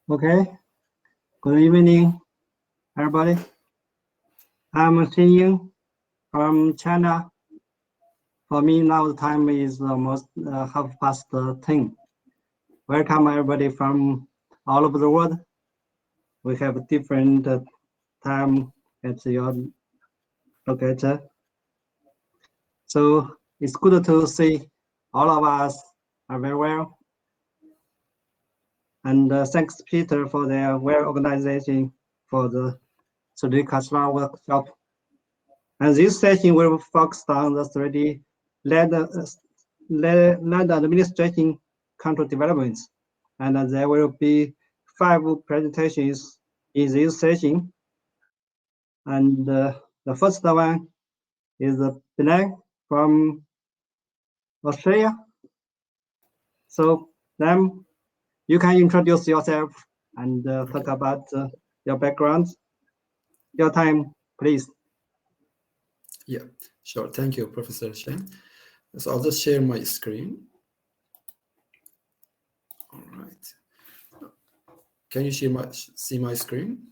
Okay, good evening, everybody. I'm Shimon from China. For me now, the time is almost 10:30. Welcome everybody from all over the world. We have different time at your locator. So it's good to see all of us are very well. And thanks Peter for their well organization for the cadastral workshop. And this session will focus on the 3D land administration control developments. And there will be 5 presentations in this session. And the first one is Behnam from Australia. So then you can introduce yourself and talk about your background. Your time, please. Yeah, sure. Thank you, Professor Shen. So I'll just share my screen. All right. Can you see my screen?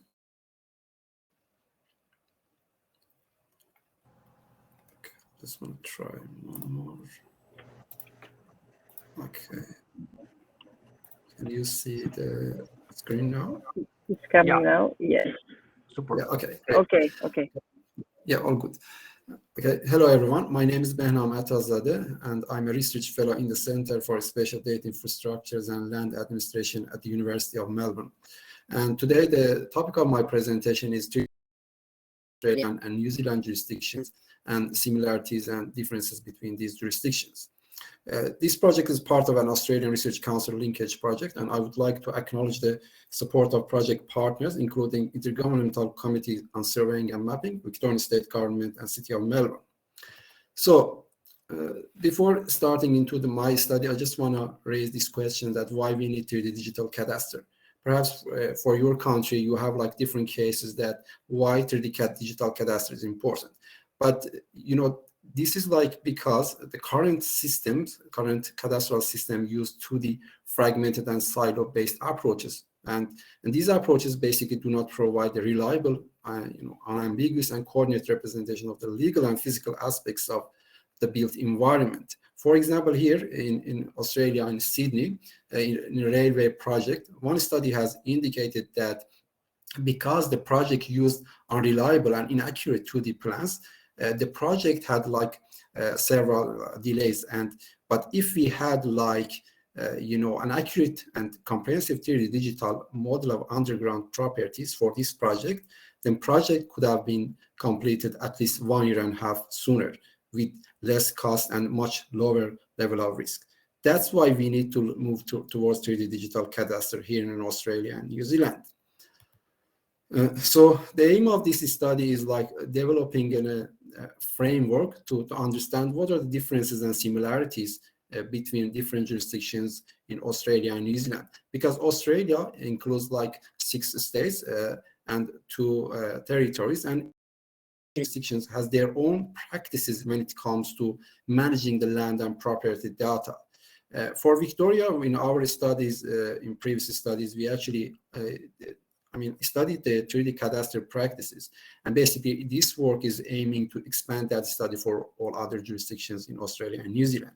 Okay, just want to try one more. Okay. Can you see the screen now? It's coming now. Yes. Super. Yeah, okay. Okay. Yeah, all good. Okay, hello everyone. My name is Behnam Atazadeh, and I'm a research fellow in the Center for Spatial Data Infrastructures and Land Administration at the University of Melbourne. And today the topic of my presentation is Australian and New Zealand jurisdictions and similarities and differences between these jurisdictions. This project is part of an Australian Research Council linkage project, and I would like to acknowledge the support of project partners, including Intergovernmental Committee on Surveying and Mapping, Victorian State Government, and City of Melbourne. So, before starting into my study, I just want to raise this question that why we need to do the digital cadastre. Perhaps for your country, you have like different cases that why 3D digital cadastre is important. But, you know, this is like because the current cadastral system use 2D fragmented and silo-based approaches, and these approaches basically do not provide a reliable, unambiguous and coordinate representation of the legal and physical aspects of the built environment. For example, here in Australia, in Sydney, in a railway project, one study has indicated that because the project used unreliable and inaccurate 2D plans, the project had like several delays, but if we had like an accurate and comprehensive 3D digital model of underground properties for this project, then project could have been completed at least 1.5 years sooner with less cost and much lower level of risk. That's why we need to move towards 3D digital cadastre here in Australia and New Zealand. So the aim of this study is like developing a framework to understand what are the differences and similarities between different jurisdictions in Australia and New Zealand, because Australia includes like 6 states and 2 territories, and jurisdictions has their own practices when it comes to managing the land and property data. For Victoria, in our studies, in previous studies, we actually studied the 3D cadastre practices, and basically this work is aiming to expand that study for all other jurisdictions in Australia and New Zealand.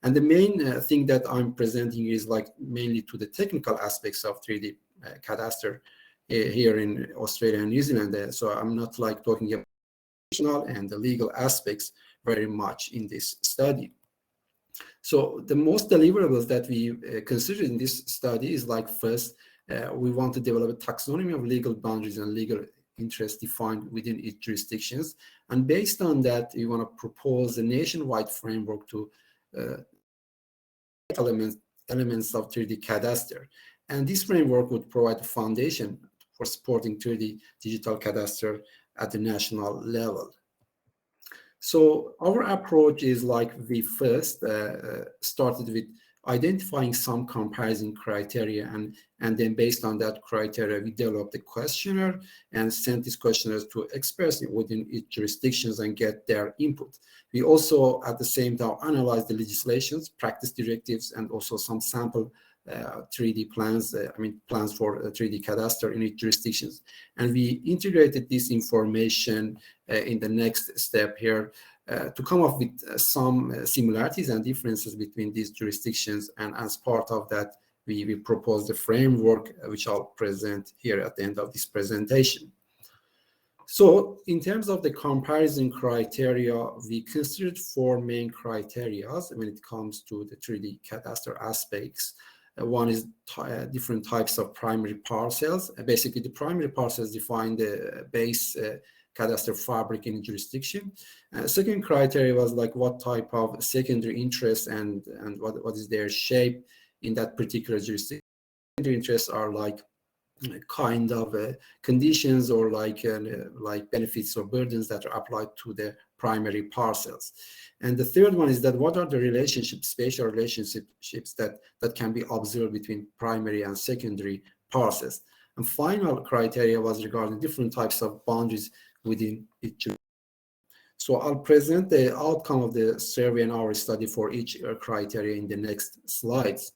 And the main thing that I'm presenting is like mainly to the technical aspects of 3D cadastre here in Australia and New Zealand. So I'm not like talking about and the legal aspects very much in this study. So the most deliverables that we considered in this study is like first, we want to develop a taxonomy of legal boundaries and legal interests defined within each jurisdictions. And based on that, we want to propose a nationwide framework to elements of 3D cadastre. And this framework would provide a foundation for supporting 3D digital cadastre at the national level. So our approach is like we first started with identifying some comparison criteria, and then based on that criteria, we developed a questionnaire and sent these questionnaires to experts within each jurisdictions and get their input. We also, at the same time, analyzed the legislations, practice directives, and also some sample 3D plans, plans for 3D cadastre in each jurisdictions. And we integrated this information in the next step here to come up with some similarities and differences between these jurisdictions. And as part of that, we proposed a framework, which I'll present here at the end of this presentation. So in terms of the comparison criteria, we considered 4 main criteria when it comes to the 3D cadastre aspects. One is different types of primary parcels. Basically, the primary parcels define the base cadastre fabric in jurisdiction. Second criteria was like what type of secondary interest and what is their shape in that particular jurisdiction. Secondary interests are like kind of conditions or like benefits or burdens that are applied to the primary parcels. And the third one is that what are the relationships, spatial relationships that can be observed between primary and secondary parcels. And final criteria was regarding different types of boundaries within each. So I'll present the outcome of the survey and our study for each criteria in the next slides.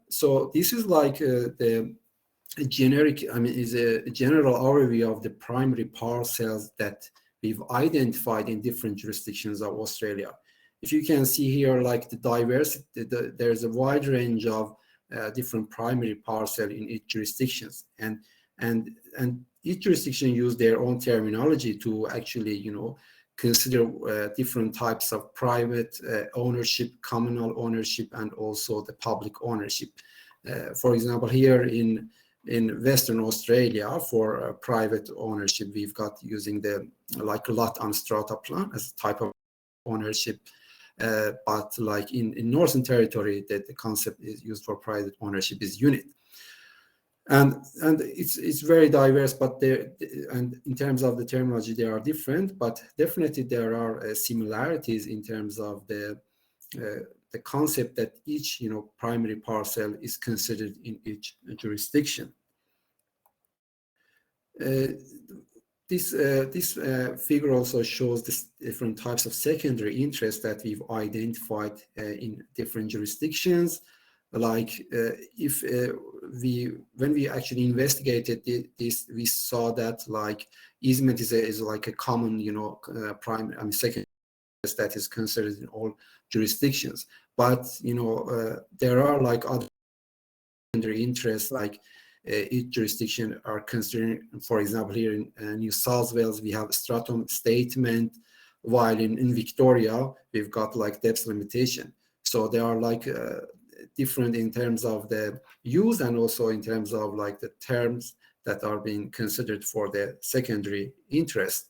So this is like the generic, is a general overview of the primary parcels that we've identified in different jurisdictions of Australia. If you can see here, like the diversity, there's a wide range of different primary parcel in each jurisdictions, and each jurisdiction use their own terminology to actually, consider different types of private ownership, communal ownership, and also the public ownership. For example, here in Western Australia, for private ownership, we've got using the like lot on strata plan as a type of ownership. But like in Northern Territory, the concept is used for private ownership is unit. And it's very diverse, but and in terms of the terminology, they are different, but definitely there are similarities in terms of the concept that each primary parcel is considered in each jurisdiction. This figure also shows the different types of secondary interests that we've identified in different jurisdictions. Like when we actually investigated this, we saw that like easement is like a common primary secondary interest that is considered in all jurisdictions. But there are like other secondary interests, like each jurisdiction are considering. For example, here in New South Wales, we have stratum statement, while in Victoria we've got like depth limitation. So they are like different in terms of the use and also in terms of like the terms that are being considered for the secondary interest.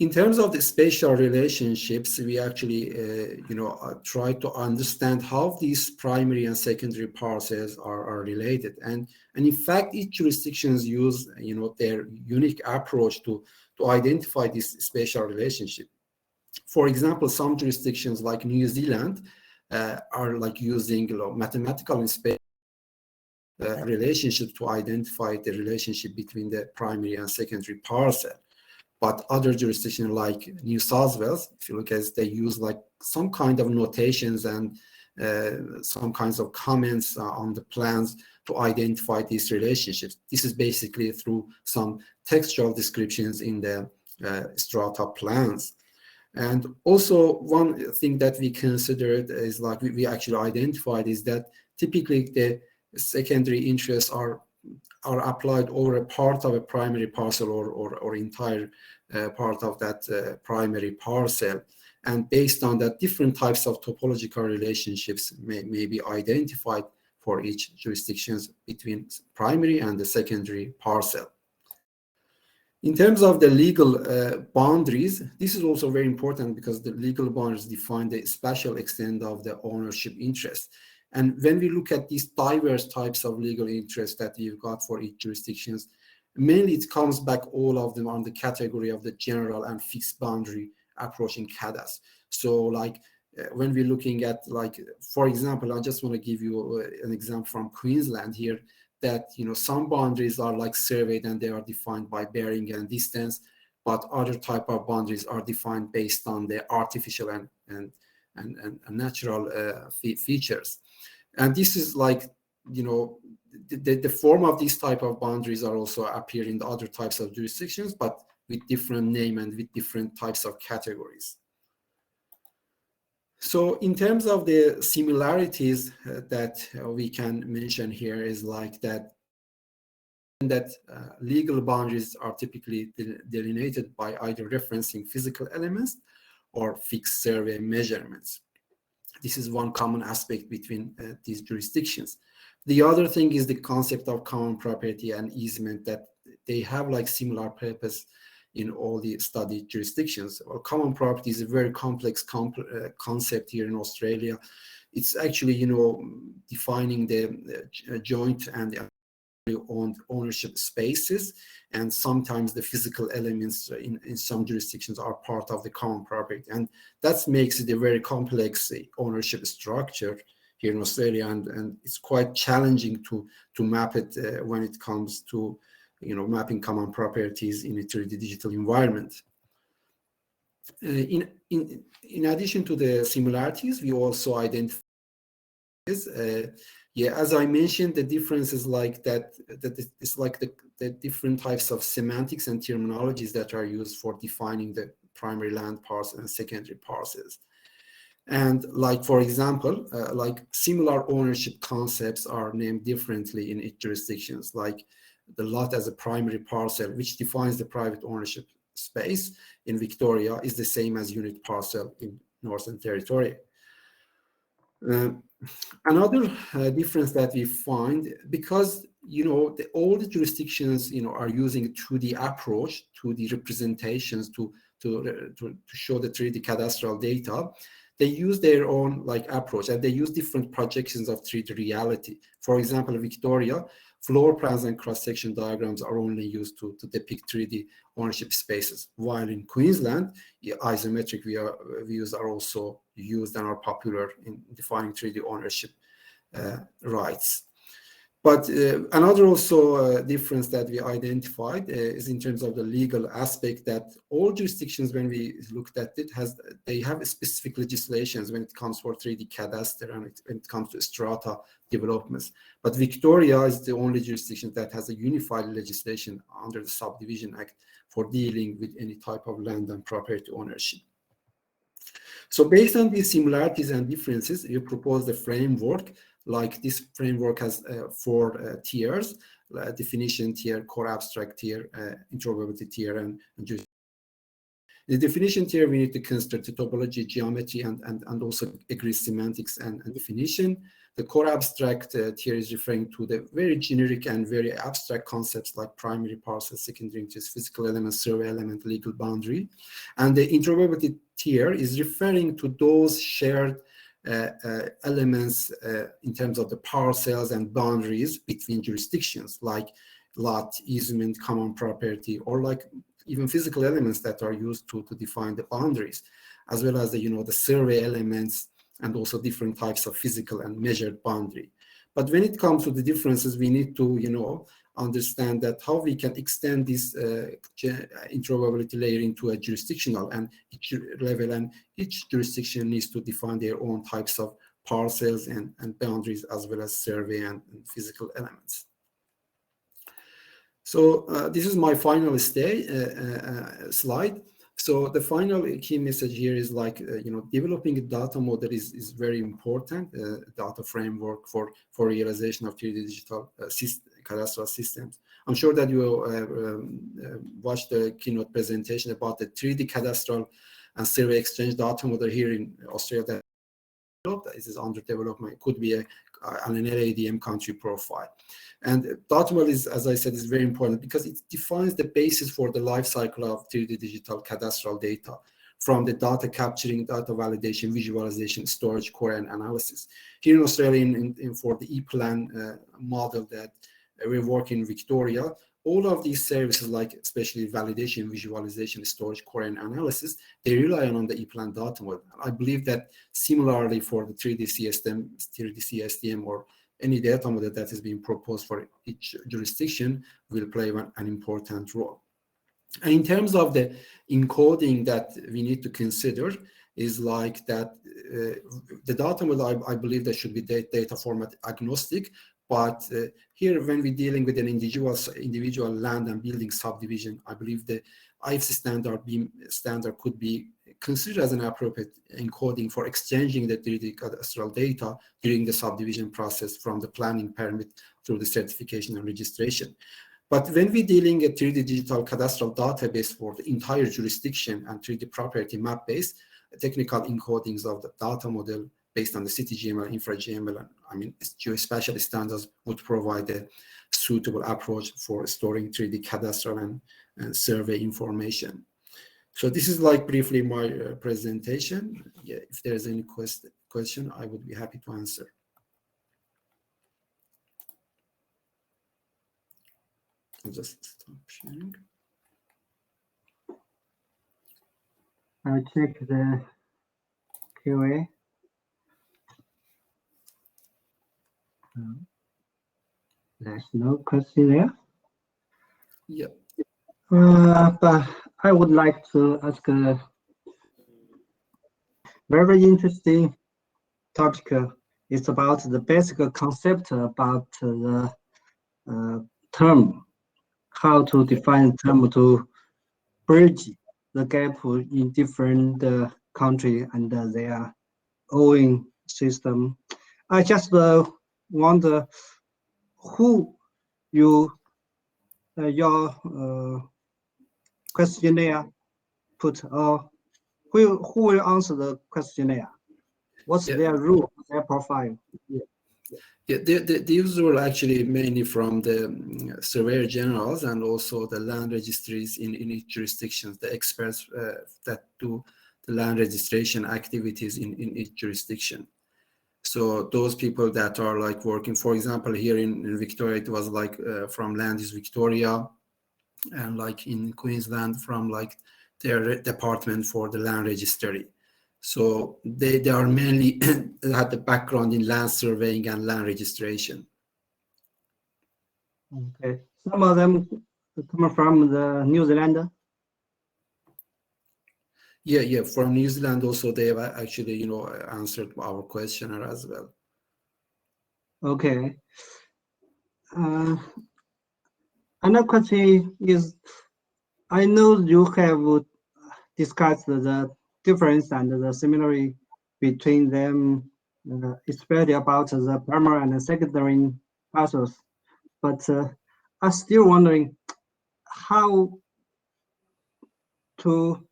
In terms of the spatial relationships, we actually try to understand how these primary and secondary parcels are related, and in fact each jurisdictions use their unique approach to identify this spatial relationship. For example, some jurisdictions like New Zealand are like using mathematical and spatial relationship to identify the relationship between the primary and secondary parcel. But other jurisdictions like New South Wales, if you look at it, they use like some kind of notations and some kinds of comments on the plans to identify these relationships. This is basically through some textual descriptions in the strata plans. And also one thing that we considered is like we actually identified is that typically the secondary interests are applied over a part of a primary parcel or entire part of that primary parcel. And based on that, different types of topological relationships may be identified for each jurisdictions between primary and the secondary parcel. In terms of the legal boundaries, this is also very important because the legal boundaries define the spatial extent of the ownership interest. And when we look at these diverse types of legal interests that we've got for each jurisdictions, mainly it comes back all of them on the category of the general and fixed boundary approach in cadastre. So like when we're looking at, like, for example, I just want to give you an example from Queensland here, that some boundaries are like surveyed and they are defined by bearing and distance, but other type of boundaries are defined based on the artificial and and natural features. And this is like, the form of these type of boundaries are also appear in the other types of jurisdictions, but with different name and with different types of categories. So in terms of the similarities that we can mention here is like that legal boundaries are typically delineated by either referencing physical elements or fixed survey measurements. This is one common aspect between these jurisdictions. The other thing is the concept of common property and easement, that they have like similar purpose in all the studied jurisdictions. Well, common property is a very complex concept here in Australia. It's actually, defining the joint and owned ownership spaces, and sometimes the physical elements in some jurisdictions are part of the common property, and that makes it a very complex ownership structure here in Australia, and it's quite challenging to map it when it comes to mapping common properties in a 3D digital environment. In addition to the similarities, we also identify as I mentioned, the difference is like that it's like the different types of semantics and terminologies that are used for defining the primary land parcel and secondary parcels. And like, for example, like similar ownership concepts are named differently in each jurisdictions, like the lot as a primary parcel, which defines the private ownership space in Victoria, is the same as unit parcel in Northern Territory. Another difference that we find, because all the jurisdictions are using 2D approach to the representations to show the 3D cadastral data, they use their own approach, and they use different projections of 3D reality. For example, in Victoria, floor plans and cross-section diagrams are only used to depict 3D ownership spaces, while in Queensland, isometric views are also used and are popular in defining 3D ownership rights. But another also difference that we identified is in terms of the legal aspect, that all jurisdictions, when we looked at it, they have specific legislations when it comes for 3D cadastre and when it comes to strata developments. But Victoria is the only jurisdiction that has a unified legislation under the Subdivision Act for dealing with any type of land and property ownership. So based on these similarities and differences, we propose the framework. Like this framework has 4 tiers: definition tier, core abstract tier, interoperability tier, and jurisdiction. The definition tier, we need to consider the topology, geometry, and also agree semantics and definition. The core abstract tier is referring to the very generic and very abstract concepts like primary parcel, secondary interest, physical element, survey element, legal boundary. And the interoperability tier is referring to those shared elements in terms of the parcels and boundaries between jurisdictions, like lot, easement, common property, or like even physical elements that are used to define the boundaries, as well as the survey elements and also different types of physical and measured boundary. But when it comes to the differences, we need to understand that how we can extend this interoperability layer into a jurisdictional and each level, and each jurisdiction needs to define their own types of parcels and boundaries, as well as survey and physical elements. So this is my final slide. So the final key message here is developing a data model is very important, data framework for realization of 3D digital cadastral systems. I'm sure that you watched the keynote presentation about the 3D cadastral and survey exchange data model here in Australia. This is under development. It could be an LADM country profile. And data model is, as I said, is very important because it defines the basis for the life cycle of 3D digital cadastral data, from the data capturing, data validation, visualization, storage, core, and analysis. Here in Australia, for the e-plan model that we work in Victoria, all of these services, like especially validation, visualization, storage, core, and analysis, they rely on the e-plan data model. I believe that similarly for the 3D CSDM or any data model that is being proposed for each jurisdiction will play an important role. And in terms of the encoding that we need to consider, is like that the data model, I believe that should be data format agnostic, but here when we're dealing with an individual land and building subdivision, I believe the IFC standard, BEAM standard could be considered as an appropriate encoding for exchanging the 3D cadastral data during the subdivision process from the planning permit through the certification and registration. But when we're dealing a 3D digital cadastral database for the entire jurisdiction and 3D property map base, technical encodings of the data model based on the CityGML, InfraGML, and geospatial standards would provide a suitable approach for storing 3D cadastral and survey information. So this is like briefly my presentation. Yeah, if there's any question, I would be happy to answer. I'll just stop sharing. I'll check the QA. There's no question there. Yeah. But I would like to ask a very interesting topic. It's about the basic concept about the term, how to define term to bridge the gap in different country and their own system. I just wonder who your questionnaire put, or who will answer the questionnaire? What's their rule, their profile? Yeah, these were actually mainly from the surveyor generals and also the land registries in each jurisdiction, the experts that do the land registration activities in each jurisdiction. So those people that are like working, for example, here in Victoria, it was like from Land Use Victoria, and like in Queensland from like their department for the land registry. So they are mainly had the background in land surveying and land registration. Okay, some of them come from the New Zealand. Yeah, from New Zealand also they have actually, answered our questionnaire as well. Okay. Another question is, I know you have discussed the difference and the similarity between them, especially about the primary and the secondary parcels. But I'm still wondering how to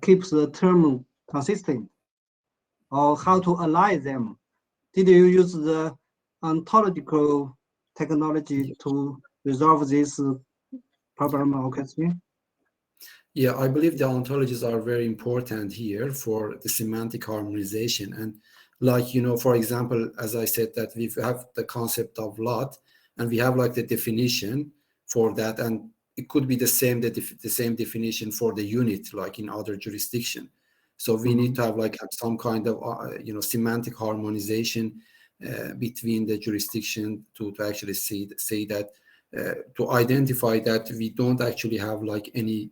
keep the term consistent, or how to align them. Did you use the ontological technology to resolve this problem or question? Yeah, I believe the ontologies are very important here for the semantic harmonization. And like, for example, as I said, that we have the concept of lot, and we have like the definition for that, and it could be the same definition for the unit, like in other jurisdiction. So we need to have like some kind of semantic harmonization between the jurisdiction to actually say that to identify that we don't actually have like any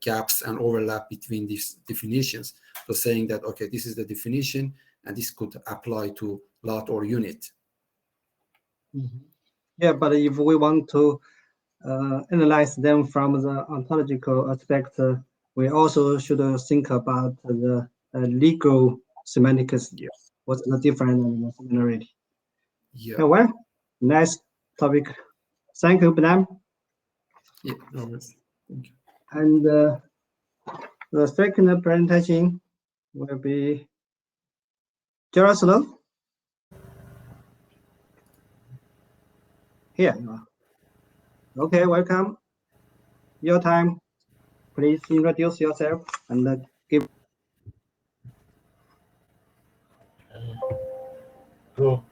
gaps and overlap between these definitions. So saying that, okay, this is the definition and this could apply to lot or unit. Yeah, but if we want to analyze them from the ontological aspect, we also should think about the legal semantics. Yeah. What's the difference and the similarity? Yeah. Well, nice topic. Thank you, Behnam. Yeah, no worries. Thank you. And the second presentation will be Jaroslaw. Here you are. Okay, welcome. Your time. Please introduce yourself and give. Good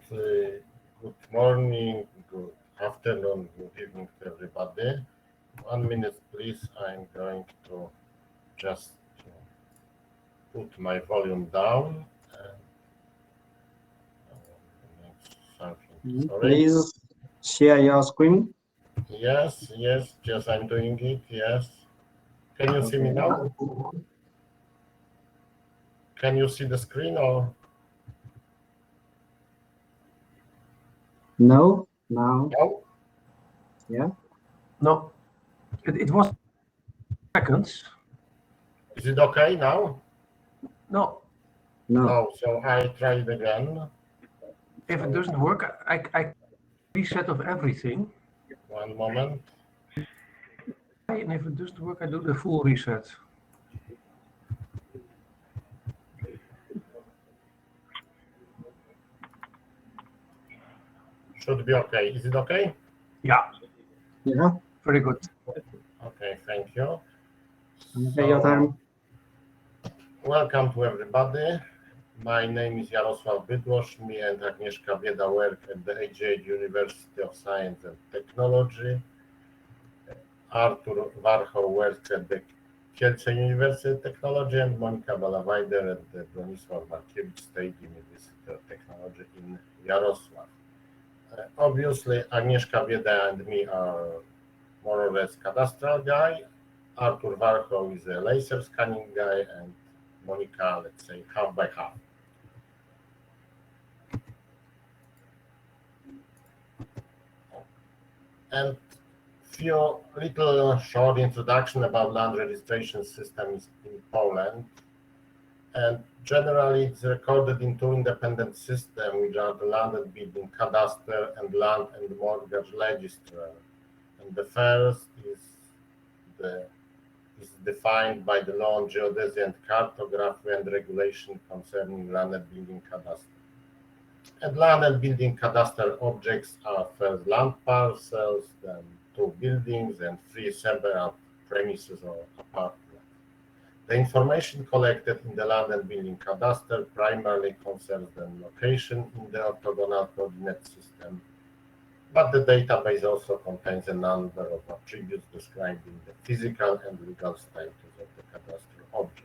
morning, good afternoon, good evening to everybody. 1 minute, please. I'm going to just put my volume down. Please share your screen. Yes, just I'm doing it. Yes. Can you see me now? Can you see the screen or? No, now, No? yeah. No, it was seconds. Is it okay now? No, No. No, so I try it again. if it doesn't work, I reset of everything. One moment. And if it doesn't work, I do the full reset. Should be okay. Is it okay? Yeah, Yeah. very good. Okay, thank you. Okay, your time. Welcome to everybody. My name is Jaroslaw Bydlosz. Me and Agnieszka Bieda work at the AGH University of Science and Technology. Artur Warchol works at the Kielce University of Technology, and Monika Balawejder at the Bronisław Markiewicz State University of Technology in Jarosław. Obviously, Agnieszka Bieda and me are more or less cadastral guy. Artur Warchol is a laser scanning guy, and Monika, let's say, half by half. And few little short introduction about land registration systems in Poland. And generally, it's recorded in two independent systems, which are the Land and Building Cadastre and Land and Mortgage Register. And the first is defined by the law on geodesy and cartography and regulation concerning land and building cadastre. And land and building cadastre objects are first land parcels, then two buildings, and three separate premises or apartments. The information collected in the land and building cadastre primarily concerns the location in the orthogonal coordinate system, but the database also contains a number of attributes describing the physical and legal status of the cadastral objects.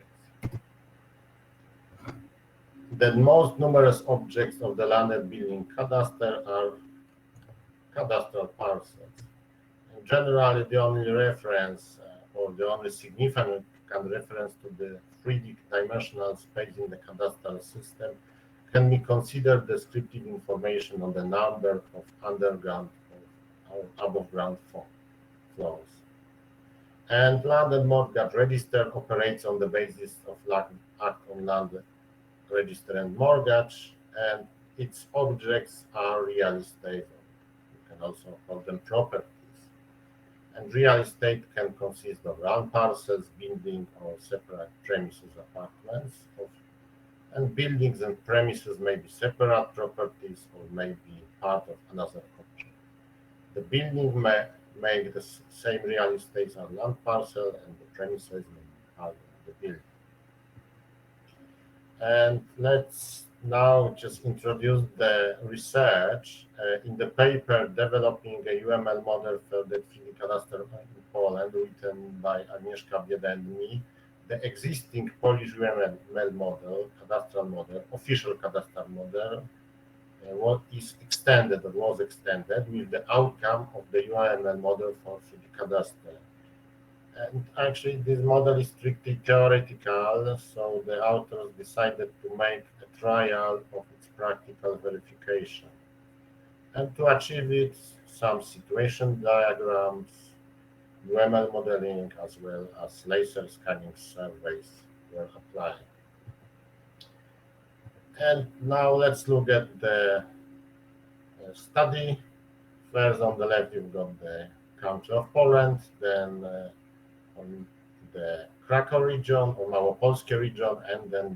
The most numerous objects of the land and building cadastre are cadastral parcels. And generally, the only reference or the only significant reference to the 3D-dimensional space in the cadastral system can be considered descriptive information on the number of underground or above-ground floors. And land and mortgage register operates on the basis of Act on Land Register and Mortgage, and its objects are real estate. You can also call them properties. And real estate can consist of land parcels, building, or separate premises, apartments. And buildings and premises may be separate properties or may be part of another object. The building may make the same real estate as land parcel, and the premises may be part of the building. And let's now just introduce the research in the paper developing a UML model for the 3D cadastre in Poland, written by Agnieszka Bieda and me. The existing Polish UML model, cadastral model, official cadastral model, was extended with the outcome of the UML model for 3D cadastre. And actually, this model is strictly theoretical, so the authors decided to make a trial of its practical verification. And to achieve it, some situation diagrams, UML modeling, as well as laser scanning surveys were applied. And now let's look at the study. First, on the left, you've got the country of Poland, then on the Krakow region, or Małopolskie region, and then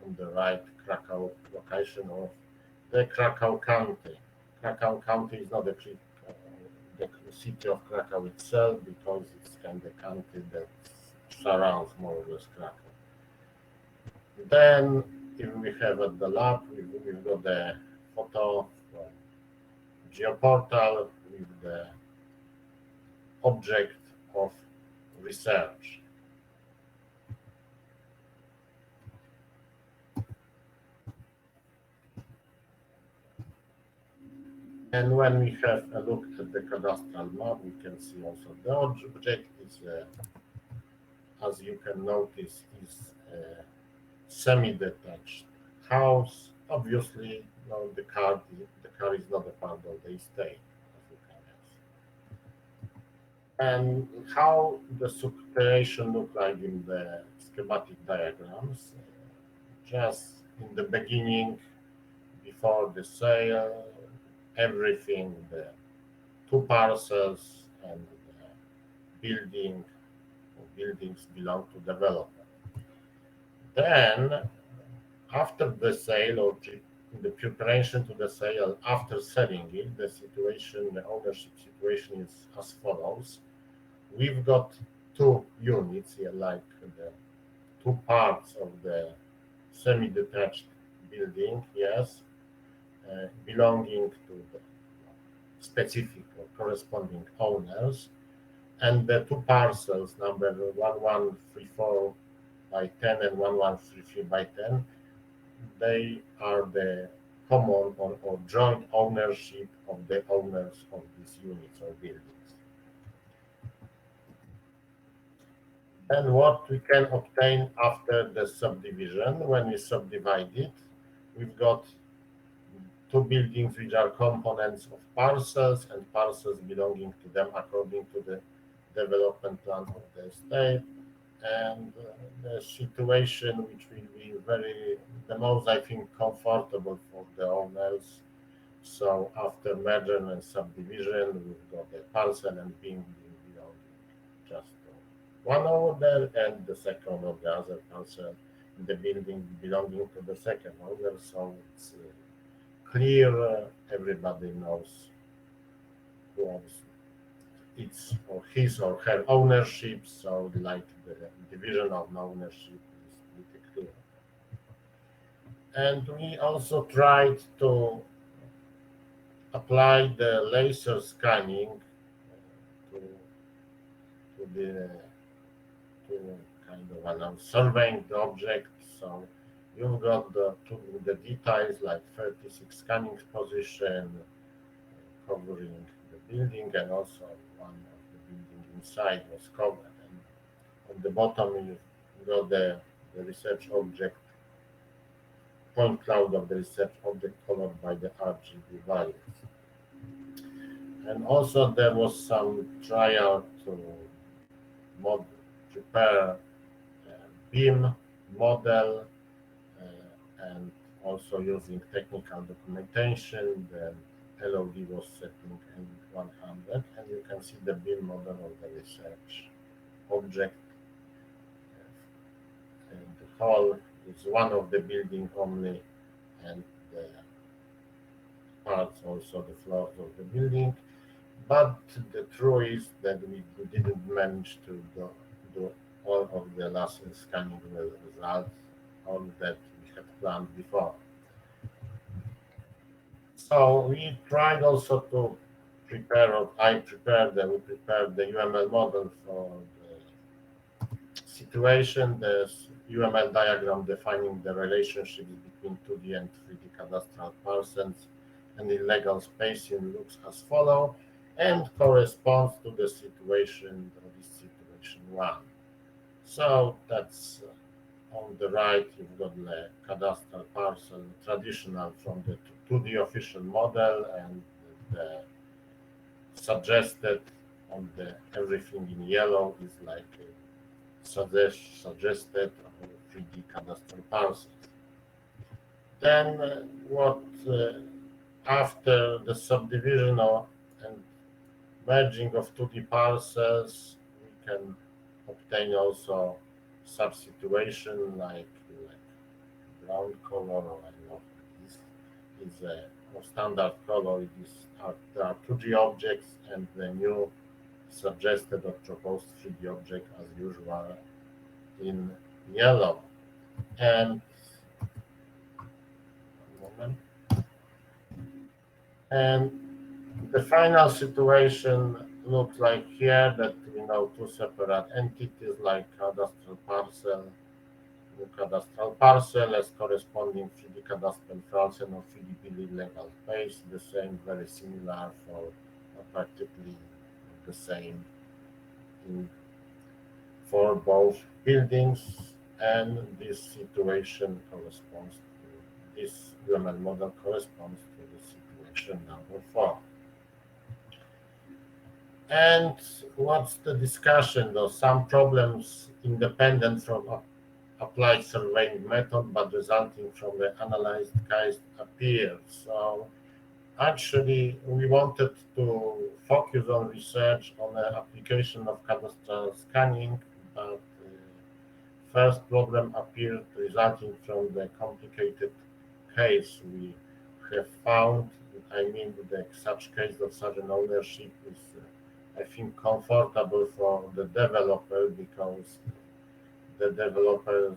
on the right, Krakow location of the Krakow County. Krakow County is not the city of Krakow itself, because it's kind of county that surrounds more or less Krakow. Then, if we have at the lab, we've got the photo from GeoPortal with the object of research. And when we have a look at the cadastral map, we can see also the object is, as you can notice, is semi-detached house. Obviously, the car is not a part of the estate, as you can see. And how the situation look like in the schematic diagrams? Just in the beginning, before the sale, everything, the two parcels and the buildings belong to developer. Then, after the sale or in the preparation to the sale, after selling it, the ownership situation is as follows. We've got two units here, like the two parts of the semi-detached building, yes, belonging to the specific or corresponding owners, and the two parcels number 1134 by 10 and 1133 by 10, they are the common or joint ownership of the owners of these units or buildings. And what we can obtain after the subdivision, when we subdivide it, we've got two buildings which are components of parcels and parcels belonging to them according to the development plan of the estate. And the situation which will be the most, I think, comfortable for the owners. So after merger and subdivision, we've got the parcel and building belonging just to one owner, and the second of the other parcel in the building belonging to the second owner. So it's clear, everybody knows who owns its or his or her ownership, so like the division of ownership is pretty clear. And we also tried to apply the laser scanning to kind of surveying the object. So you've got the details like 36 scanning position covering the building, and also one of the building inside was covered. And on the bottom you got the research object, point cloud of the research object colored by the RGB values. And also there was some trial to prepare BIM model, and also using technical documentation. The LOD was setting in 100, and you can see the BIM model of the research object. And the hall is one of the building only, and the parts also the floors of the building. But the truth is that we didn't manage to do all of the last scanning results, all that we had planned before. So we tried also to prepare, or we prepared the UML model for the situation, the UML diagram defining the relationships between 2D and 3D cadastral parcels and the legal spacing looks as follows, and corresponds to the situation, this situation 1. So that's on the right, you've got the cadastral parcel, traditional from the 2D official model, and the suggested on the everything in yellow is like suggested 3D cadastral parcels. Then what after the subdivision and merging of 2D parcels, we can obtain also substitution like brown color, or I don't know, this is a more standard color. There are 2D objects, and the new suggested or proposed 3D object as usual in yellow. And the final situation looks like here, that we know two separate entities like cadastral parcel, the cadastral parcel as corresponding 3D cadastral parcel or 3D building legal space, the same, very similar for practically the same for both buildings. and this situation corresponds to this UML model corresponds to the situation number 4. And what's the discussion? Though some problems independent from applied surveying method, but resulting from the analyzed case appear. So actually, we wanted to focus on research on the application of cadastral scanning, but first problem appeared resulting from the complicated case we have found. I mean, such case of such an ownership is, I think, comfortable for the developer because the developer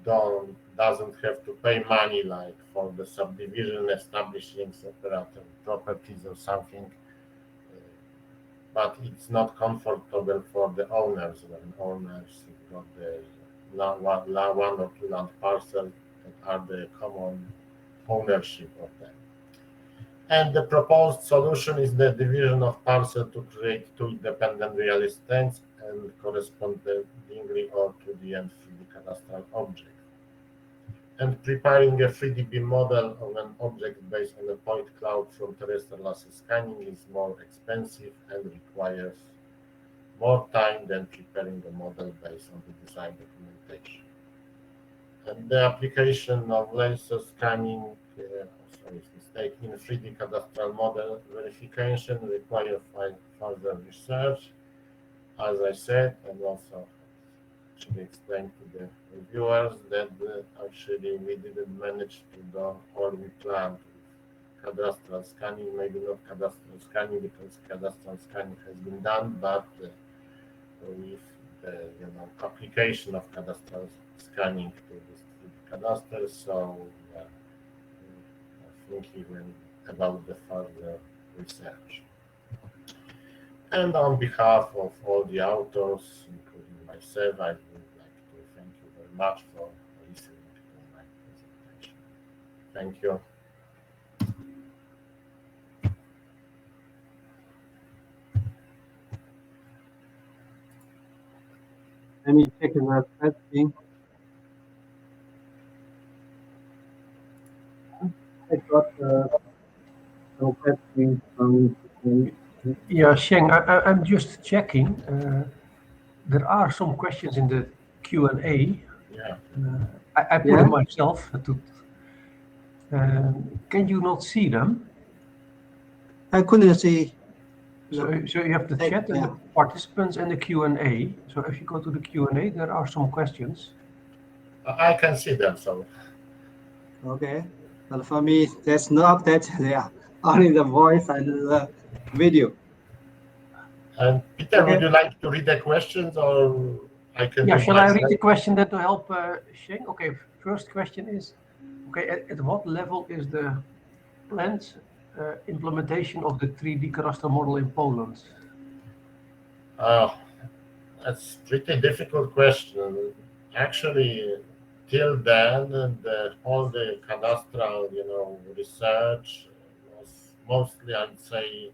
doesn't have to pay money like for the subdivision, establishing separate properties or something, but it's not comfortable for the owners when owners got the one or two land parcels that are the common ownership of them. And the proposed solution is the division of parcel to create two independent real estates and correspondingly or to the end 3D cadastral object. And preparing a 3D BIM model of an object based on a point cloud from terrestrial lasso scanning is more expensive and requires more time than preparing a model based on the design documentation. And the application of laser scanning, in 3D cadastral model verification require further research, as I said, and also actually explained to the reviewers that actually we didn't manage to do all we planned with cadastral scanning, maybe not cadastral scanning because cadastral scanning has been done, but with the application of cadastral scanning to this 3D cadastre, so thinking about the further research. And on behalf of all the authors, including myself, I would like to thank you very much for listening to my presentation. Thank you. Let me check the testing. I got no testing from. Yeah, Sheng, I'm just checking. There are some questions in the Q&A. Yeah. I put them myself. Can you not see them? I couldn't see. So you have the chat and the participants and the Q&A. So if you go to the Q&A, there are some questions. I can see them, so. Okay. But for me, there's no update there. Only the voice and the video. And Peter, would you like to read the questions or I can? Yeah, shall I read the question that to help Sheng? Okay, first question is, okay, at what level is the planned implementation of the 3D cadastral model in Poland? That's a pretty difficult question. Actually, till then, all the cadastral, research was mostly, I'd say,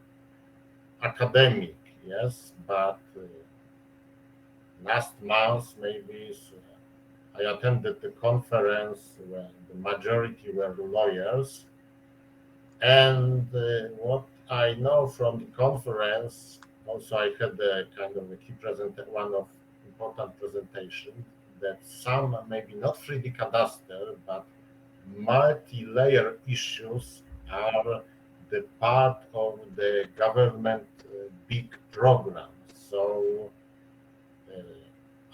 academic, yes. But last month, maybe, I attended the conference where the majority were lawyers, and what I know from the conference. Also, I had a kind of a key one of important presentation that some, maybe not 3D cadastre, but multi-layer issues are the part of the government big program. So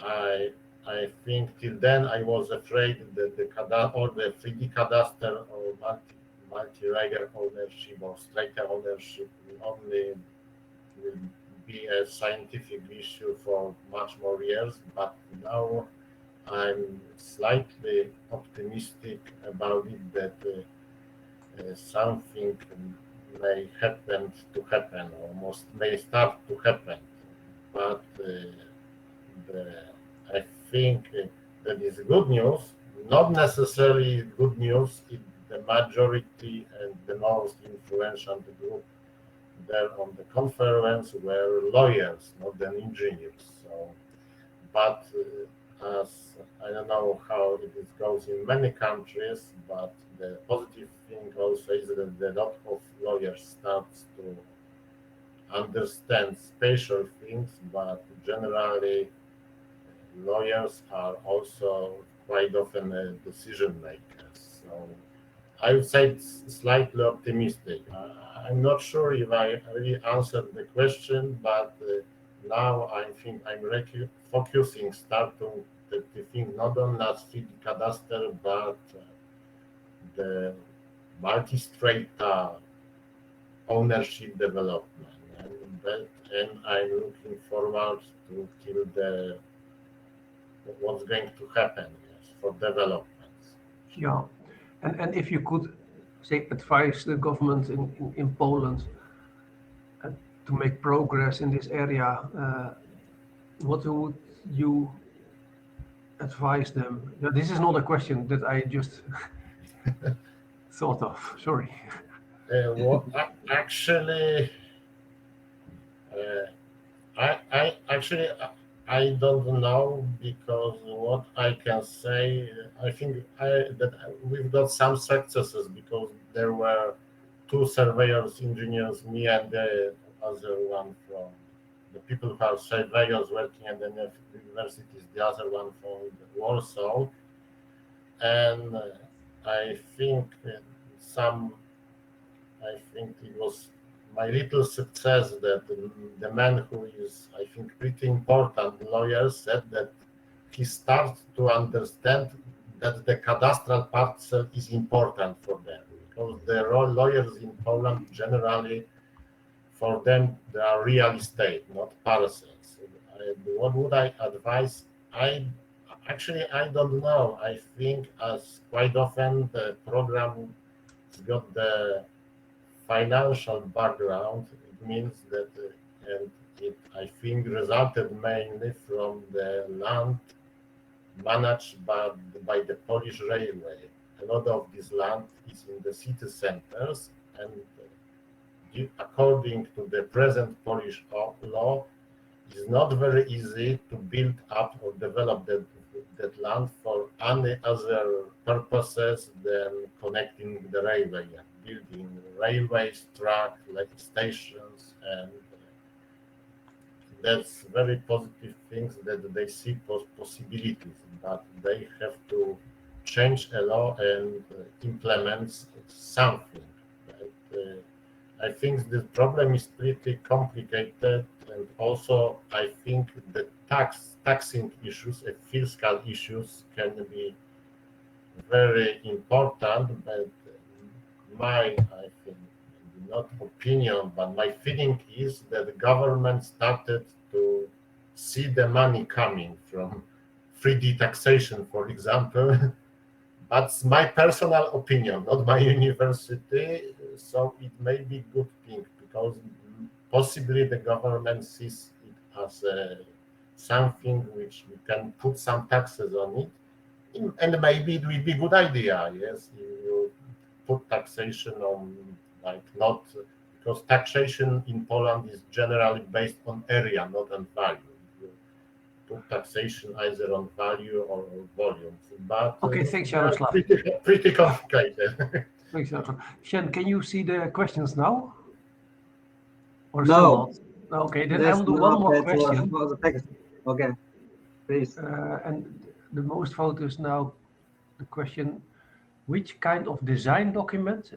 I think till then I was afraid that all the 3D cadastre or multi-layer ownership or strata ownership will be a scientific issue for much more years, but now I'm slightly optimistic about it that something may happen, almost may start to happen. But I think that is good news, not necessarily good news if the majority and the most influential group there on the conference were lawyers, not than engineers. So, but as I don't know how it goes in many countries, but the positive thing also is that a lot of lawyers start to understand special things, but generally lawyers are also quite often decision makers. So I would say it's slightly optimistic. I'm not sure if I really answered the question, but now I think I'm focusing, starting to think not only as 3D cadastre, but the multi-strata ownership development. And I'm looking forward to till what's going to happen, yes, for developments. Yeah, and if you could say advise the government in Poland to make progress in this area, what would you advise them? Now, this is not a question that I just thought of. Sorry. Actually, I don't know, because what I can say, I think that we've got some successes, because there were two surveyors, engineers, me and the other one from the people who are surveyors working at the universities, the other one from Warsaw, and I think it was my little success that the man who is, I think, pretty important lawyer said that he starts to understand that the cadastral parcel is important for them, because the lawyers in Poland generally, for them, they are real estate, not parcels. What would I advise? I don't know. I think as quite often the program has got the financial background, it means that, and it, I think, resulted mainly from the land managed by the Polish Railway. A lot of this land is in the city centers, and according to the present Polish law, it's not very easy to build up or develop that land for any other purposes than connecting the railway and building railways, track, like stations, and that's very positive things that they see possibilities, but they have to change a law and implement something. Right? I think the problem is pretty complicated, and also I think the taxing issues and fiscal issues can be very important, but I think, not opinion, but my feeling is that the government started to see the money coming from 3D taxation, for example. That's my personal opinion, not my university. So it may be a good thing, because possibly the government sees it as something which we can put some taxes on it, and maybe it will be a good idea. Yes, you put taxation on, like, not, because taxation in Poland is generally based on area, not on value. You put taxation either on value or volume. But Okay, thanks, Jaroslaw. Pretty complicated. Thanks, Jaroslaw. Shen, can you see the questions now? Or No. still not? Okay, then I will do one more question. Okay, please. And the most voted is now the question: which kind of design document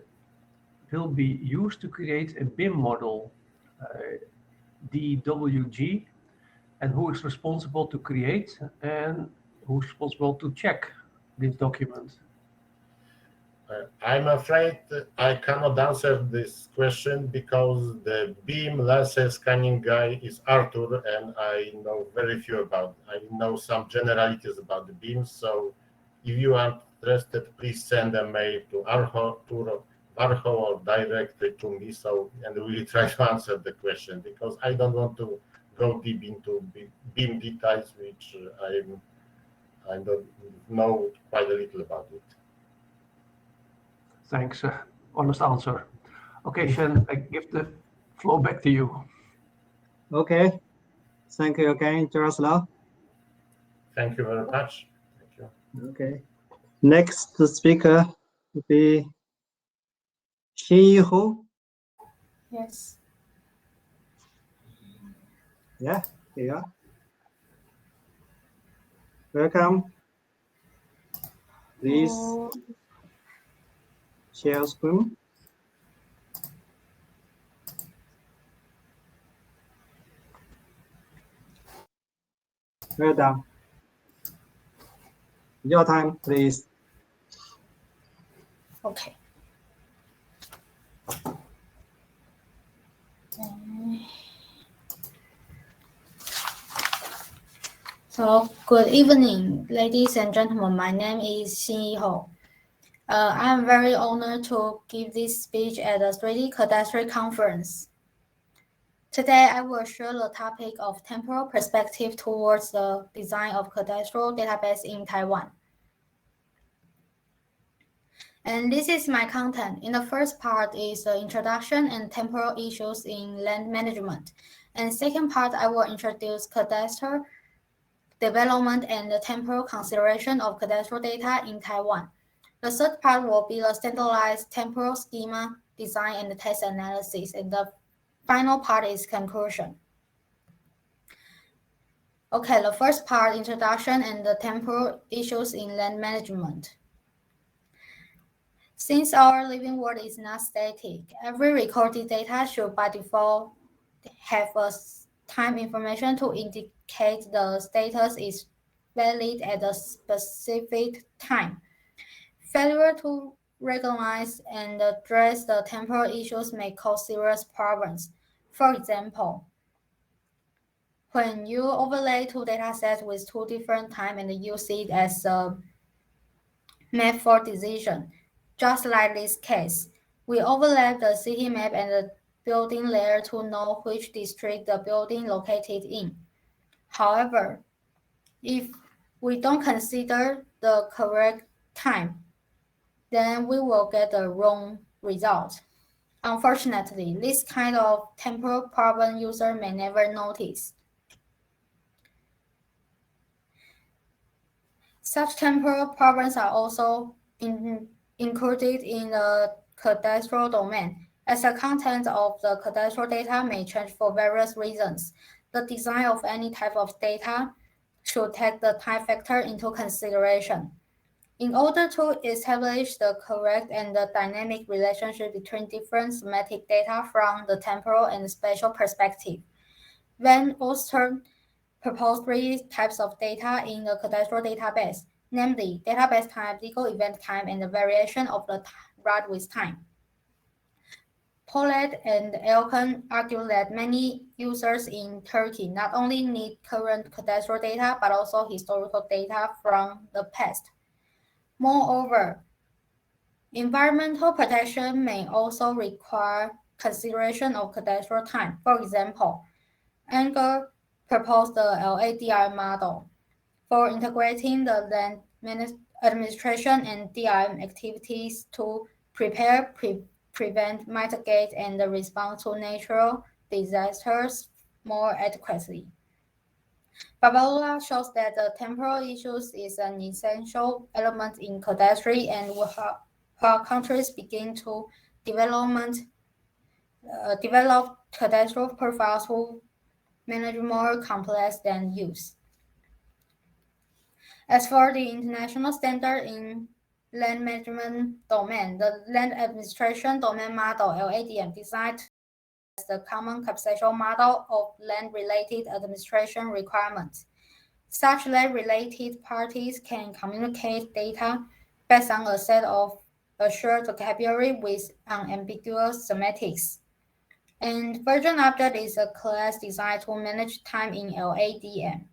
will be used to create a BIM model, DWG, and who is responsible to create and who's responsible to check this document? I'm afraid I cannot answer this question, because the BIM laser scanning guy is Artur, and I know very few about. I know some generalities about the BIM. So if you are interested, please send a mail to Artur Warchol or directly to me. So, and we will try to answer the question, because I don't want to go deep into BIM details, which I don't know quite a little about it. Thanks, honest answer. Okay, Shen, I give the floor back to you. Okay, thank you again, Jaroslaw. Thank you very much. Thank you. Okay. Next speaker will be Ho. Yes. Yeah, here you are. Welcome. Please Oh, share screen. Well done. Your time, please. okay. So, good evening, ladies and gentlemen. My name is Ho. I am very honored to give this speech at the Digital Cadastre conference. Today, I will share the topic of temporal perspective towards the design of cadastral database in Taiwan. And this is my content. In the first part is the introduction and temporal issues in land management. And second part, I will introduce cadastre development and the temporal consideration of cadastral data in Taiwan. The third part will be the standardized temporal schema design and the test analysis. And the final part is conclusion. Okay, the first part, introduction and the temporal issues in land management. Since our living world is not static, every recorded data should by default have a time information to indicate the status is valid at a specific time. Failure to recognize and address the temporal issues may cause serious problems. For example, when you overlay two datasets with two different times and use it as a map for decision, just like this case, we overlap the city map and the building layer to know which district the building located in. However, if we don't consider the correct time, then we will get the wrong result. Unfortunately, this kind of temporal problem user may never notice. Such temporal problems are also included in the cadastral domain, as the content of the cadastral data may change for various reasons. The design of any type of data should take the time factor into consideration. In order to establish the correct and the dynamic relationship between different semantic data from the temporal and spatial perspective, Van Oster proposed three types of data in the cadastral database, namely database time, legal event time, and the variation of the write with time. Polet and Elkan argue that many users in Turkey not only need current cadastral data, but also historical data from the past. Moreover, environmental protection may also require consideration of cadastral time. For example, Anger proposed the LADR model for integrating the land administration and DRM activities to prepare, prevent, mitigate, and respond to natural disasters more adequately. Babalola shows that the temporal issues is an essential element in cadastre, and while countries begin to develop cadastral profiles who manage more complex than use. As for the international standard in land management domain, the land administration domain model (LADM) designed as the common conceptual model of land-related administration requirements. Such land-related parties can communicate data based on a set of assured vocabulary with unambiguous semantics. And version object is a class designed to manage time in LADM.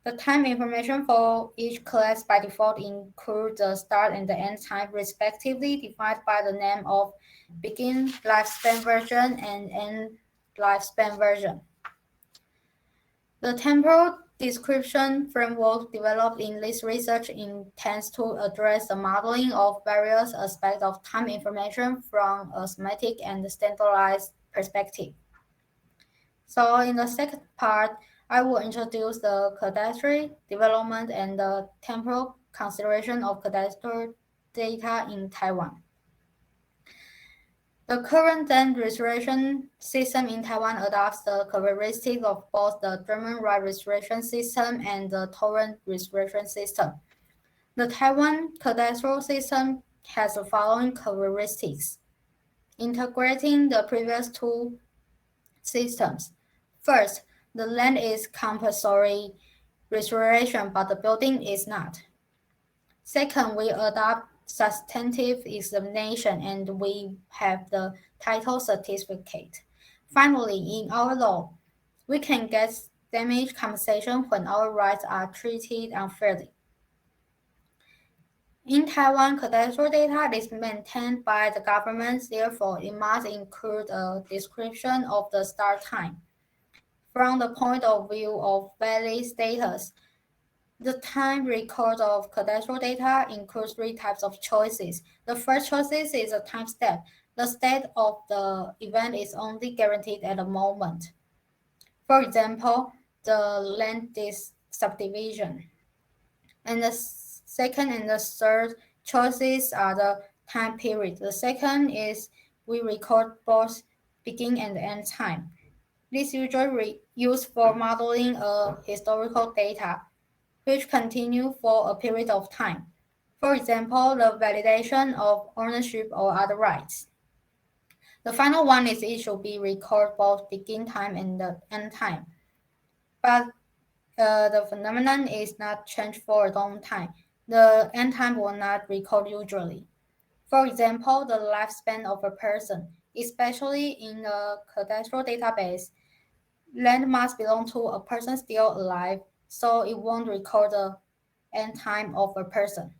The time information for each class by default includes the start and the end time respectively, defined by the name of begin lifespan version and end lifespan version. The temporal description framework developed in this research intends to address the modeling of various aspects of time information from a semantic and standardized perspective. So in the second part, I will introduce the cadastre development and the temporal consideration of cadastral data in Taiwan. The current land registration system in Taiwan adopts the characteristics of both the German right registration system and the torrent registration system. The Taiwan cadastral system has the following characteristics, integrating the previous two systems. First, the land is compulsory registration, but the building is not. Second, we adopt substantive examination and we have the title certificate. Finally, in our law, we can get damage compensation when our rights are treated unfairly. In Taiwan, cadastral data is maintained by the government, therefore it must include a description of the start time. From the point of view of valid status, the time record of cadastral data includes three types of choices. The first choice is a time step. The state of the event is only guaranteed at the moment. For example, the land subdivision. And the second and the third choices are the time period. The second is we record both begin and end time. This usually used for modeling historical data, which continue for a period of time. For example, the validation of ownership or other rights. The final one is it should be record both begin time and the end time. But the phenomenon is not changed for a long time. The end time will not record usually. For example, the lifespan of a person, especially in the cadastral database, land must belong to a person still alive, so it won't record the end time of a person.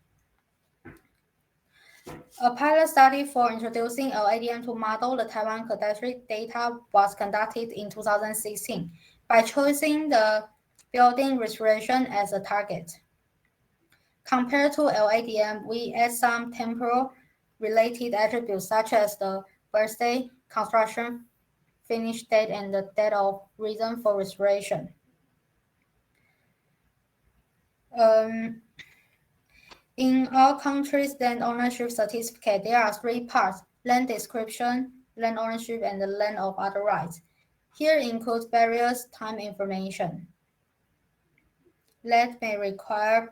A pilot study for introducing LADM to model the Taiwan cadastral data was conducted in 2016 by choosing the building registration as a target. Compared to LADM, we add some temporal related attributes such as the birthday, construction finish date, and the date of reason for registration. In all countries' land ownership certificate, there are three parts: land description, land ownership, and the land of other rights. Here includes various time information. Land may require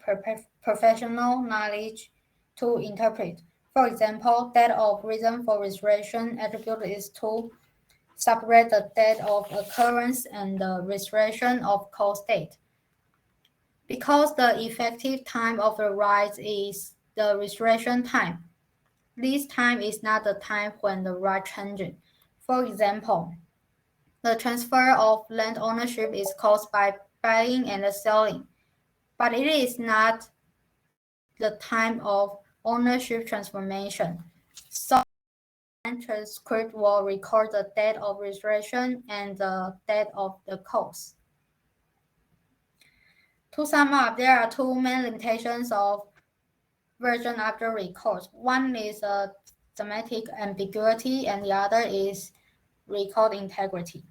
professional knowledge to interpret. For example, date of reason for registration attribute is to separate the date of occurrence and the registration of cause date. Because the effective time of the right is the registration time, this time is not the time when the right changes. For example, the transfer of land ownership is caused by buying and selling, but it is not the time of ownership transformation. So the transcript will record the date of registration and the date of the cause. To sum up, there are two main limitations of version after record. One is semantic ambiguity and the other is record integrity.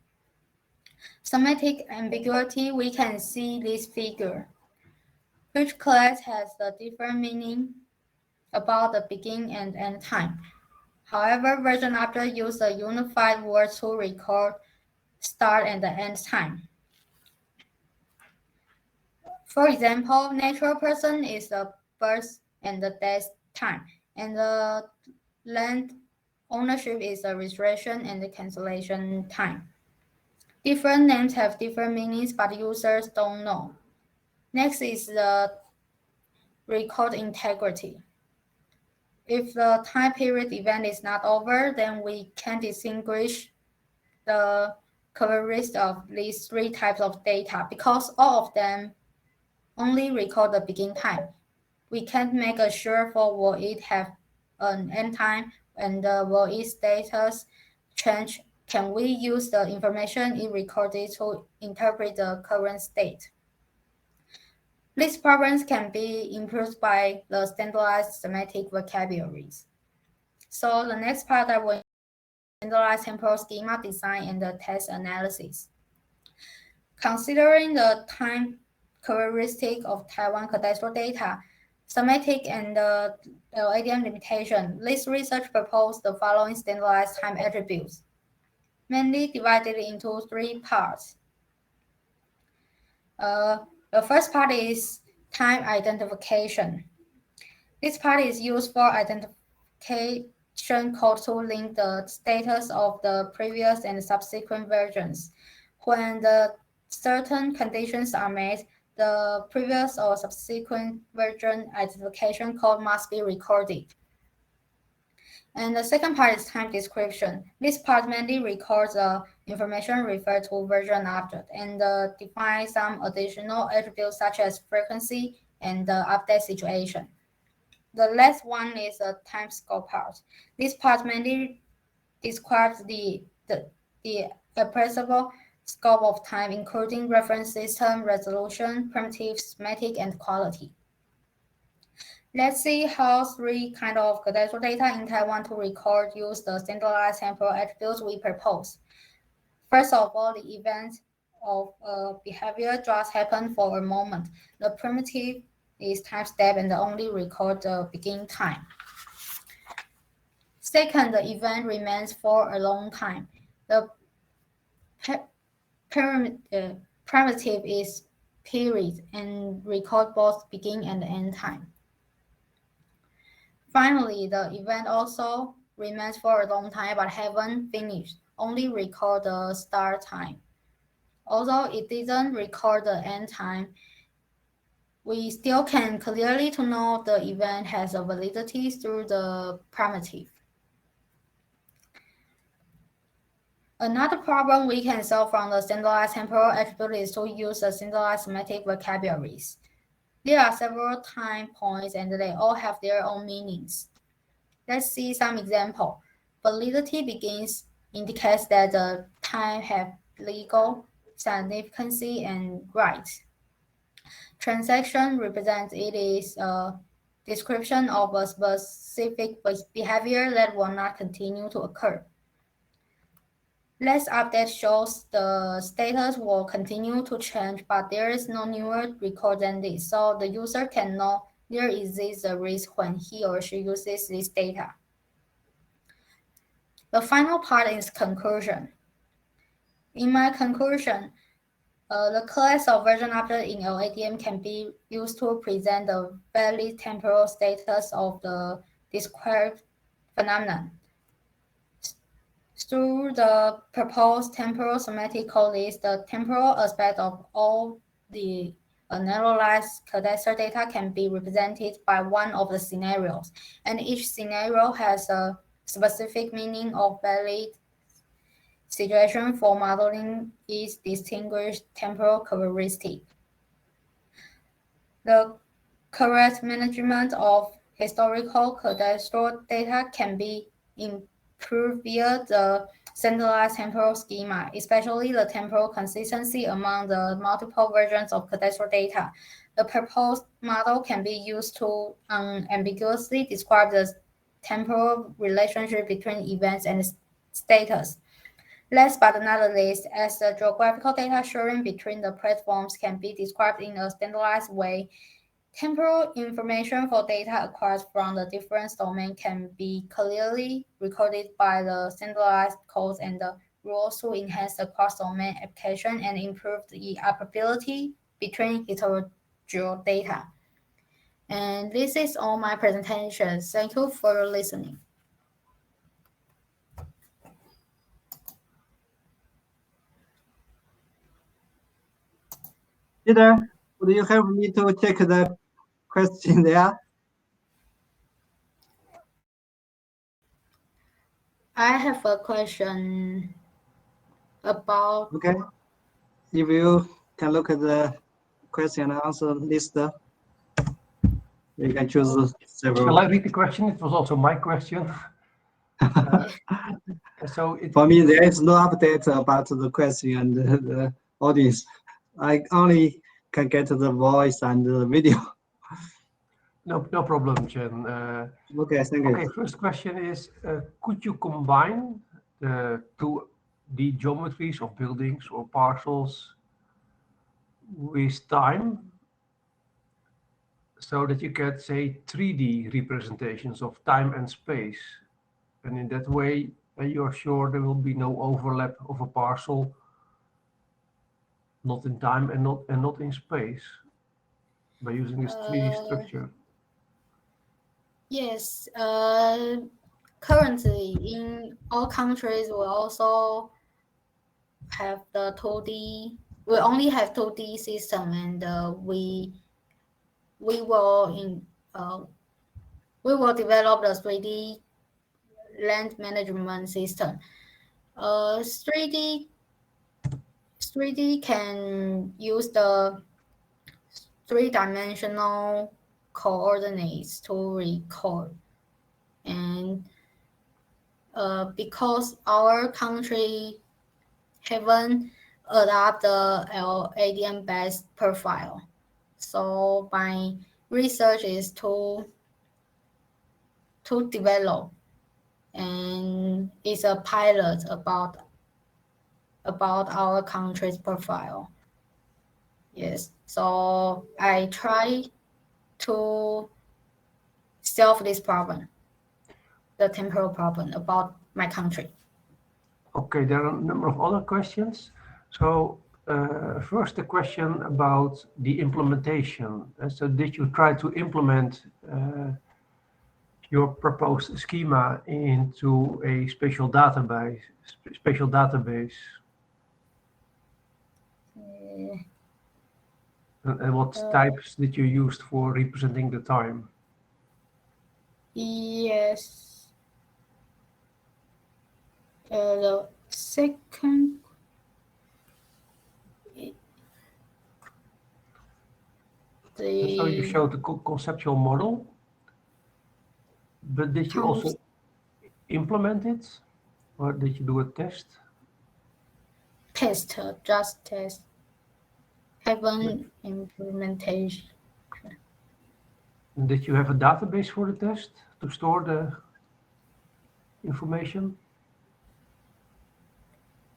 Semantic ambiguity, we can see this figure. Each class has a different meaning about the begin and end time. However, version after use a unified word to record start and the end time. For example, natural person is the birth and the death time, and the land ownership is the registration and the cancellation time. Different names have different meanings, but users don't know. Next is the record integrity. If the time period event is not over, then we can distinguish the characteristics of these three types of data because all of them only record the begin time. We can't make sure for will it have an end time and will its status change. Can we use the information it recorded to interpret the current state? These problems can be improved by the standardized semantic vocabularies. So the next part I will standardize temporal schema design and the text analysis. Considering the time characteristic of Taiwan cadastral data, semantic and ADM limitation, this research proposed the following standardized time attributes, mainly divided into 3 parts. The first part is time identification. This part is used for identification code to link the status of the previous and subsequent versions. When the certain conditions are met, the previous or subsequent version identification code must be recorded. And the second part is time description. This part mainly records the information referred to version object and defines some additional attributes such as frequency and the update situation. The last one is the time scope part. This part mainly describes the appreciable scope of time, including reference system, resolution, primitive, semantic, and quality. Let's see how 3 kinds of cadastral data in Taiwan to record use the standardized temporal attributes we propose. First of all, the event of behavior just happened for a moment. The primitive is time step and only record the beginning time. Second, the event remains for a long time. The primitive is period and record both begin and end time. Finally, the event also remains for a long time but haven't finished, only record the start time. Although it didn't record the end time, we still can clearly to know the event has a validity through the primitive. Another problem we can solve from the standardized temporal attribute is to use the standardized semantic vocabularies. There are several time points and they all have their own meanings. Let's see some example. Validity begins indicates that the time have legal significance and rights. Transaction represents it is a description of a specific behavior that will not continue to occur. Last update shows the status will continue to change, but there is no newer record than this, so the user can know there exists a risk when he or she uses this data. The final part is conclusion. In my conclusion, the class of version object in LADM can be used to present the valid temporal status of the described phenomenon. Through the proposed temporal semantic code list, the temporal aspect of all the analyzed cadastre data can be represented by one of the scenarios, and each scenario has a specific meaning of valid situation for modeling its distinguished temporal characteristic. The correct management of historical cadastral data can be improved via the centralized temporal schema, especially the temporal consistency among the multiple versions of cadastral data. The proposed model can be used to unambiguously describe the temporal relationship between events and status. Last but not least, as the geographical data sharing between the platforms can be described in a standardized way, temporal information for data acquired from the different domains can be clearly recorded by the standardized codes and the rules to enhance the cross-domain application and improve the interoperability between heterogeneous data. And this is all my presentation. Thank you for listening. Peter, would you help me to check the question there? I have a question about. Okay. If you can look at the question and answer list, you can choose several. Shall I read the question? It was also my question. For me, there is no update about the question and the audience. I only can get the voice and the video. No problem, Chen. Okay, thank you. Okay, first question is, could you combine the geometries of buildings or parcels with time so that you get, say, 3D representations of time and space. And in that way, you're sure there will be no overlap of a parcel, not in time and not in space, by using this 3D structure. Yes, currently in all countries, we also have the 2D. We only have 2D system, and we will develop the 3D land management system. 3D can use the three-dimensional coordinates to record, and because our country haven't adopted the LADM based profile, so my research is to develop, and it's a pilot about our country's profile. Yes, so I try to solve this problem, the temporal problem about my country. Okay, there are a number of other questions. So first, the question about the implementation. So did you try to implement your proposed schema into a spatial database? And what types did you use for representing the time? Yes. The second. So you showed the conceptual model, but did you also implement it, or did you do a test? Just test. Haven't implementation. Did you have a database for the test to store the information?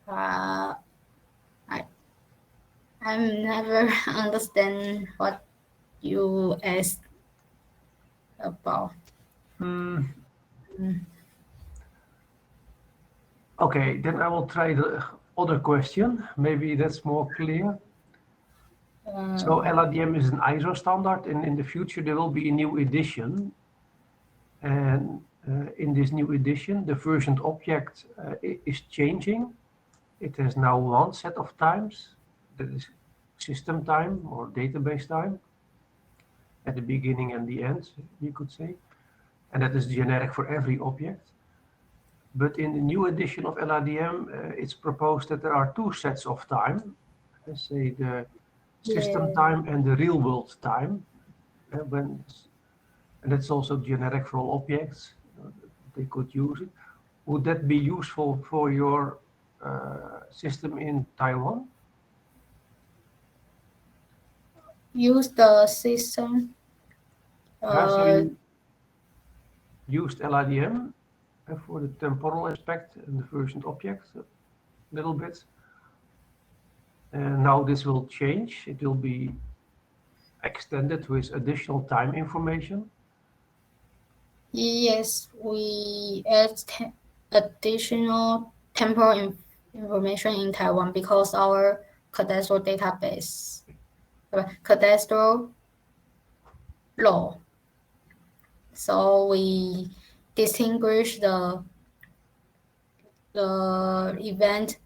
I never understand what you asked about. Okay, then I will try the other question. Maybe that's more clear. So LADM is an ISO standard, and in the future there will be a new edition. And in this new edition, the versioned object is changing. It has now one set of times, that is system time or database time, at the beginning and the end, you could say. And that is generic for every object. But in the new edition of LADM, it's proposed that there are two sets of time, let's say the system time and the real world time. And that's also generic for all objects. They could use it. Would that be useful for your system in Taiwan? Use the system. So you used LADM for the temporal aspect and the versioned object a little bit. And now this will change. It will be extended with additional time information. Yes, we add additional temporal information in Taiwan because our cadastral database, cadastral law. So we distinguish the event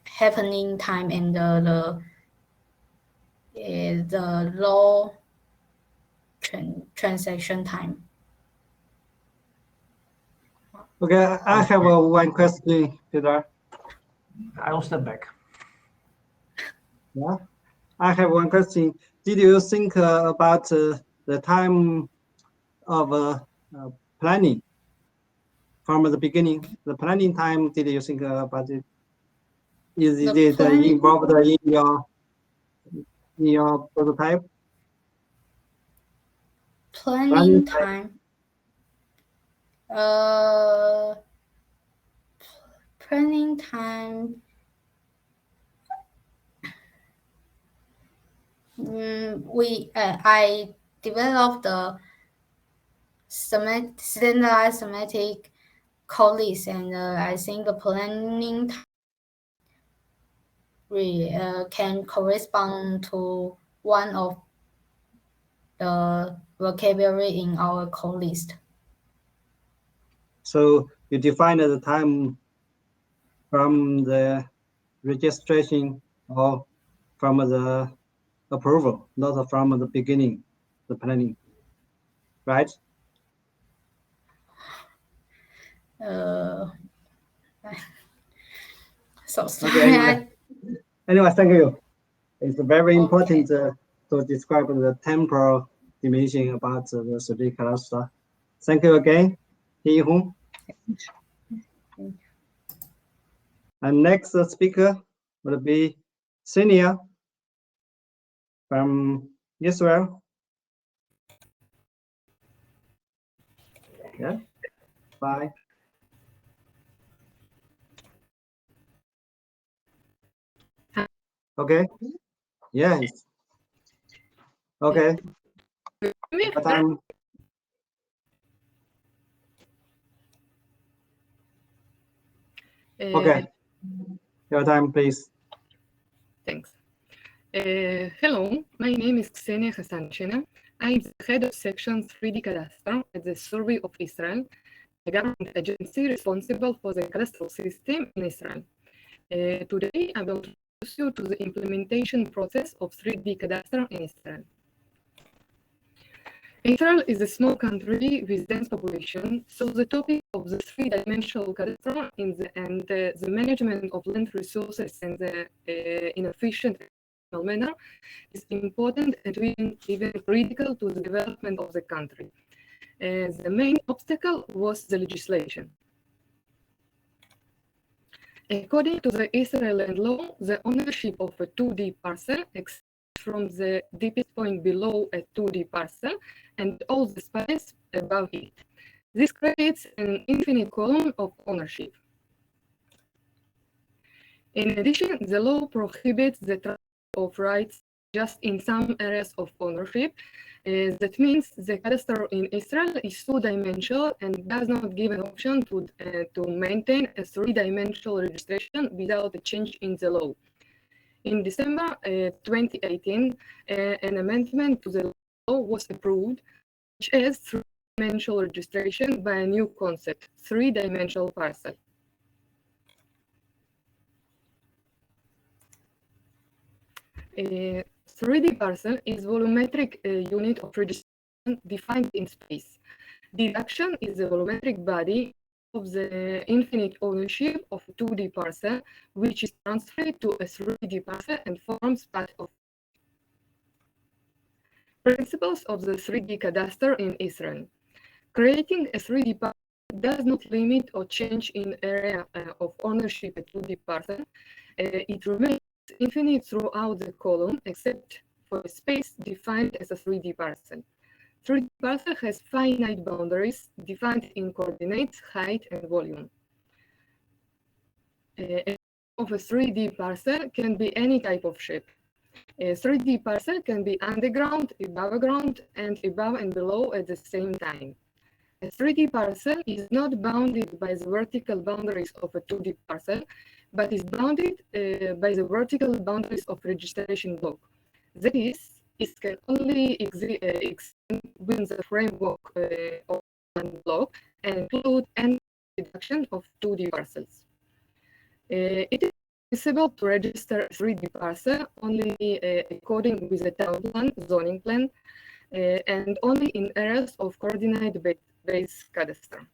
happening time and the law transaction time. Okay, I have one question, Peter. I will step back. Yeah, I have one question. Did you think about the time of planning from the beginning? The planning time, did you think about it? Is it involved in your prototype? Planning time. Planning time. I developed the standardized semantic code list, and I think the planning can correspond to one of the vocabulary in our code list. So you define the time from the registration or from the approval, not from the beginning, the planning, right? So sorry. Okay, anyway, thank you. It's very important to describe the temporal dimension about the 3D cadastre. Thank you again, Hong. And next speaker will be Ksenia from Israel. Yeah, bye. Okay. Yes. Okay. What time? Okay. Your time, please. Thanks. Hello, my name is Ksenia Khasanshina. I'm the head of section 3D Cadastre at the Survey of Israel, a government agency responsible for the cadastral system in Israel. Today, I will introduce you to the implementation process of 3D Cadastre in Israel. Israel is a small country with dense population, so the topic of the three-dimensional cadastre and the management of land resources and the inefficient manner is important and even critical to the development of the country. The main obstacle was the legislation. According to the Israeli land law, the ownership of a 2D parcel extends from the deepest point below a 2D parcel and all the space above it. This creates an infinite column of ownership. In addition, the law prohibits the transfer of rights just in some areas of ownership. That means the cadastre in Israel is two-dimensional and does not give an option to maintain a three-dimensional registration without a change in the law. In December 2018, an amendment to the law was approved, which adds three-dimensional registration by a new concept, three-dimensional parcel. A 3D parcel is a volumetric unit of registration defined in space. Deduction is a volumetric body of the infinite ownership of a 2D parcel, which is transferred to a 3D parcel and forms part of principles of the 3D cadastre in Israel. Creating a 3D parcel does not limit or change in area of ownership a 2D parcel. It remains infinite throughout the column, except for a space defined as a 3D parcel. 3D parcel has finite boundaries defined in coordinates, height, and volume. Of a 3D parcel can be any type of shape. A 3D parcel can be underground, above ground, and above and below at the same time. A 3D parcel is not bounded by the vertical boundaries of a 2D parcel, but is bounded by the vertical boundaries of registration block. That is, it can only extend within the framework of one block and include any reduction of 2D parcels. It is possible to register a 3D parcel only according with the town plan, zoning plan, and only in areas of coordinate-based cadastre.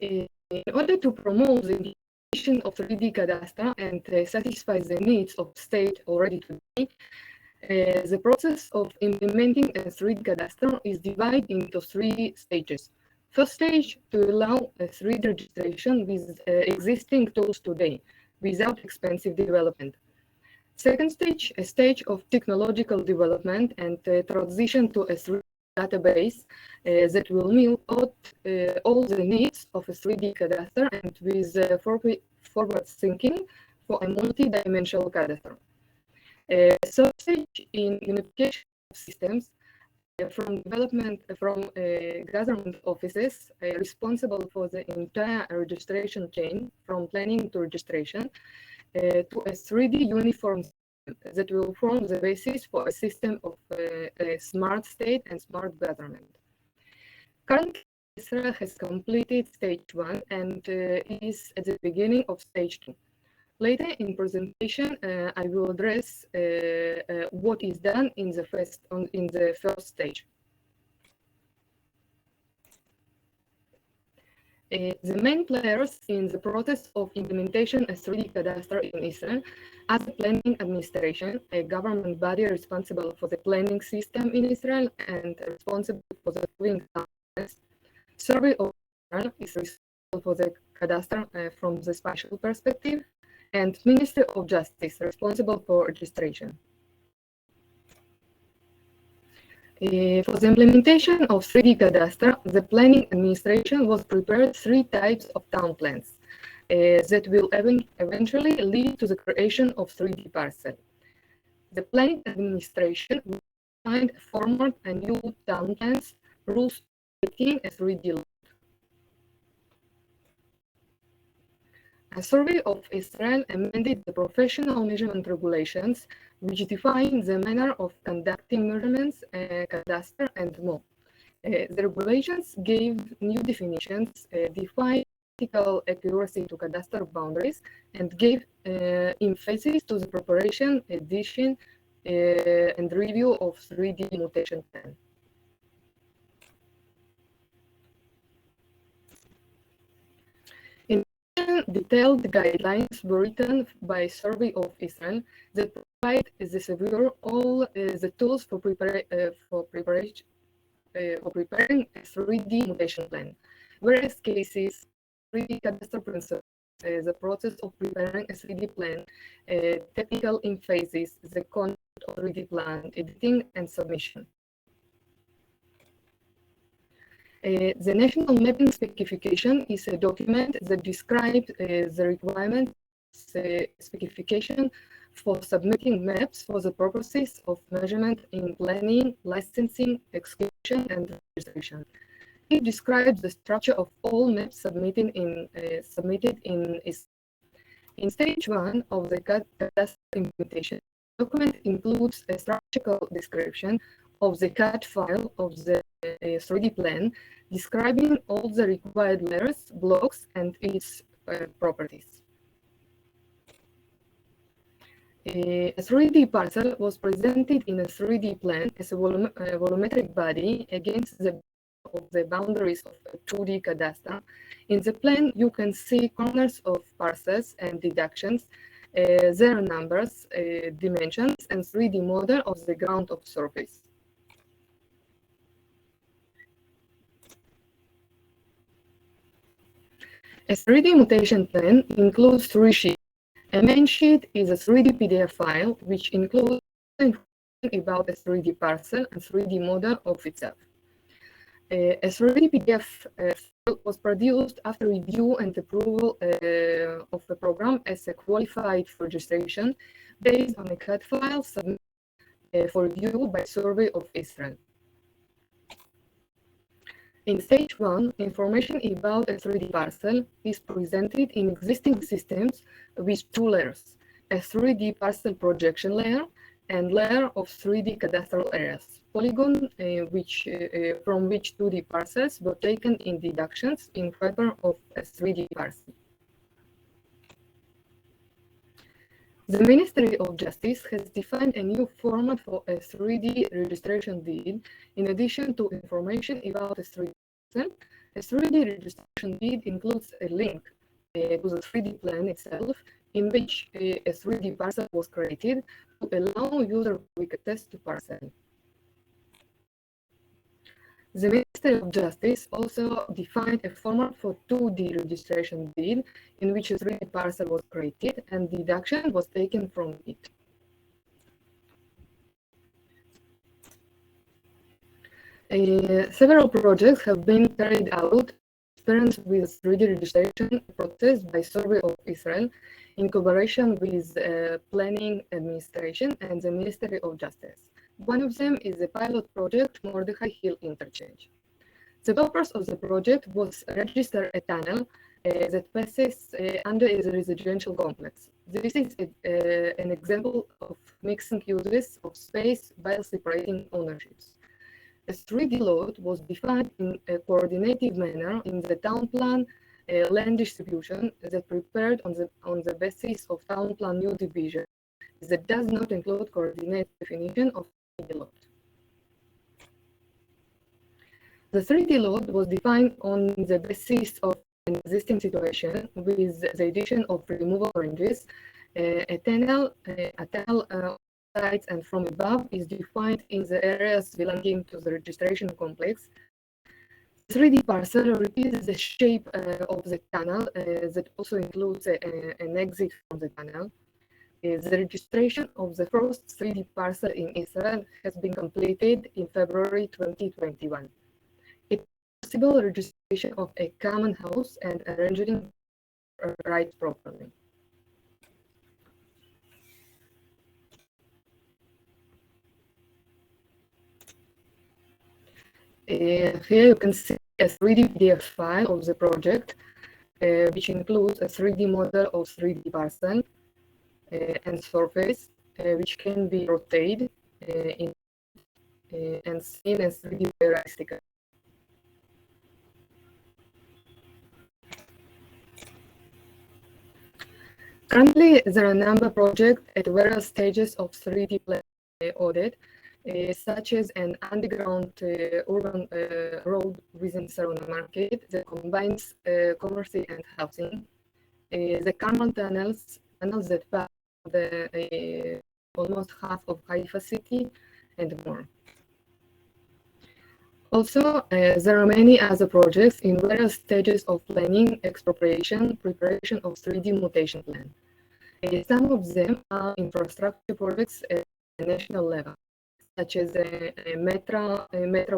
In order to promote the implementation of 3D cadastre and satisfy the needs of the state already today, the process of implementing a 3D cadastre is divided into 3 stages. First stage, to allow a 3D registration with existing tools today, without expensive development. Second stage, a stage of technological development and transition to a 3D database that will meet all the needs of a 3D cadastre and with forward thinking for a multi-dimensional cadastre. Stage in unification of systems from government offices responsible for the entire registration chain from planning to registration to a 3D uniform system that will form the basis for a system of a smart state and smart government. Currently, Israel has completed stage 1 and is at the beginning of stage 2. Later in presentation, I will address what is done in the first stage. The main players in the process of implementation of 3D cadastre in Israel are the planning administration, a government body responsible for the planning system in Israel and responsible for the doing process. Survey of Israel is responsible for the cadastre from the spatial perspective, and Ministry of Justice responsible for registration. For the implementation of 3D cadastre, the planning administration was prepared 3 types of town plans that will eventually lead to the creation of 3D parcel. The planning administration will find a format and new town plans, rules creating a 3D lot. A survey of Israel amended the professional measurement regulations, which define the manner of conducting measurements, cadastre, and more. The regulations gave new definitions, defined practical accuracy to cadastre boundaries, and gave emphasis to the preparation, edition, and review of 3D mutation plan. Detailed guidelines were written by Survey of Israel that provide the severe all the tools for preparing a 3D mutation plan. Various cases, 3D cadastre principles, the process of preparing a 3D plan, technical emphasis, the content of 3D plan, editing, and submission. The National Mapping Specification is a document that describes the requirements specification for submitting maps for the purposes of measurement in planning, licensing, execution, and registration. It describes the structure of all maps submitted in stage 1 of the cadastre implementation. The document includes a structural description of the CAD file of the 3D plan, describing all the required layers, blocks, and its properties. A 3D parcel was presented in a 3D plan as a volumetric body against the of the boundaries of a 2D cadastre. In the plan, you can see corners of parcels and deductions, their numbers, dimensions, and 3D model of the ground of surface. A 3D mutation plan includes 3 sheets. A main sheet is a 3D PDF file, which includes information about a 3D parcel and 3D model of itself. A 3D PDF file was produced after review and approval of the program as a qualified for registration based on a CAD file submitted for review by Survey of Israel. In stage 1, information about a 3D parcel is presented in existing systems with 2 layers, a 3D parcel projection layer and layer of 3D cadastral areas, polygon from which 2D parcels were taken in deductions in favor of a 3D parcel. The Ministry of Justice has defined a new format for a 3D registration deed. In addition to information about a 3D parcel, a 3D registration deed includes a link to the 3D plan itself, in which a 3D parcel was created to allow user to quick attest to parcel. The Ministry of Justice also defined a format for 2D registration deed in which a 3D parcel was created and deduction was taken from it. Several projects have been carried out experiments with 3D registration process by Survey of Israel in cooperation with Planning Administration and the Ministry of Justice. One of them is the pilot project Mordechai Hill Interchange. The purpose of the project was register a tunnel that passes under a residential complex. This is an example of mixing uses of space while separating ownerships. A 3D lot was defined in a coordinated manner in the town plan land distribution that prepared on the basis of town plan new division that does not include coordinate definition of 3D lot. The 3D lot was defined on the basis of an existing situation with the addition of removable ranges. A tunnel sides and from above is defined in the areas belonging to the registration complex. The 3D parcel repeats the shape of the tunnel that also includes an exit from the tunnel. The registration of the first 3D parcel in Israel has been completed in February 2021. It's possible registration of a common house and arranging rights properly. Here you can see a 3D PDF file of the project, which includes a 3D model of 3D parcel and surface, which can be rotated and seen as 3D realistic. Currently, there are a number of projects at various stages of 3D audit, such as an underground urban road within Sarona market that combines commerce and housing, the Carmel tunnels that pass almost half of Haifa city, and more. Also, there are many other projects in various stages of planning, expropriation, preparation of 3D mutation plan. Some of them are infrastructure projects at the national level, such as a metro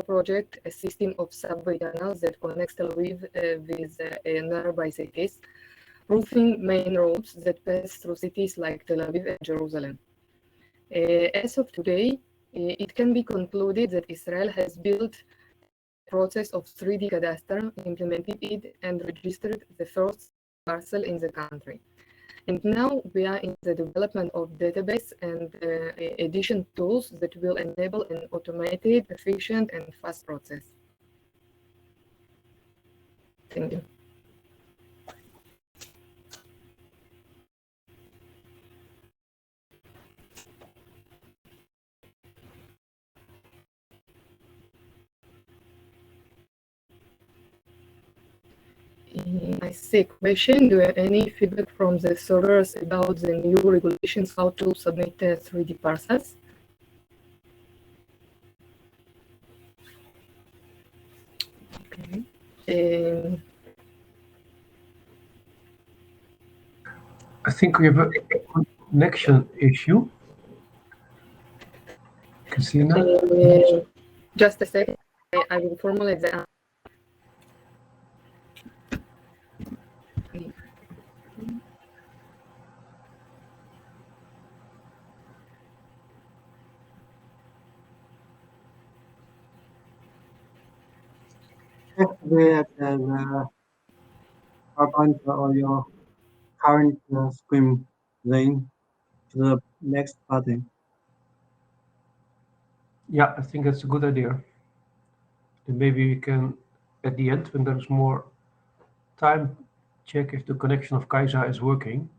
project, a system of subway tunnels that connects Tel Aviv with nearby cities, roofing main roads that pass through cities like Tel Aviv and Jerusalem. As of today, it can be concluded that Israel has built a process of 3D cadastre, implemented it, and registered the first parcel in the country. And now we are in the development of database and addition tools that will enable an automated, efficient, and fast process. Thank you. I see a question. Do you have any feedback from the servers about the new regulations, how to submit 3D parcels? Okay. I think we have a connection issue. Ksenia? Just a second. I will formulate the answer. Check the PowerPoint or your current screen, then to the next button. Yeah, I think that's a good idea. And maybe we can, at the end, when there's more time, check if the connection of Kaisa is working.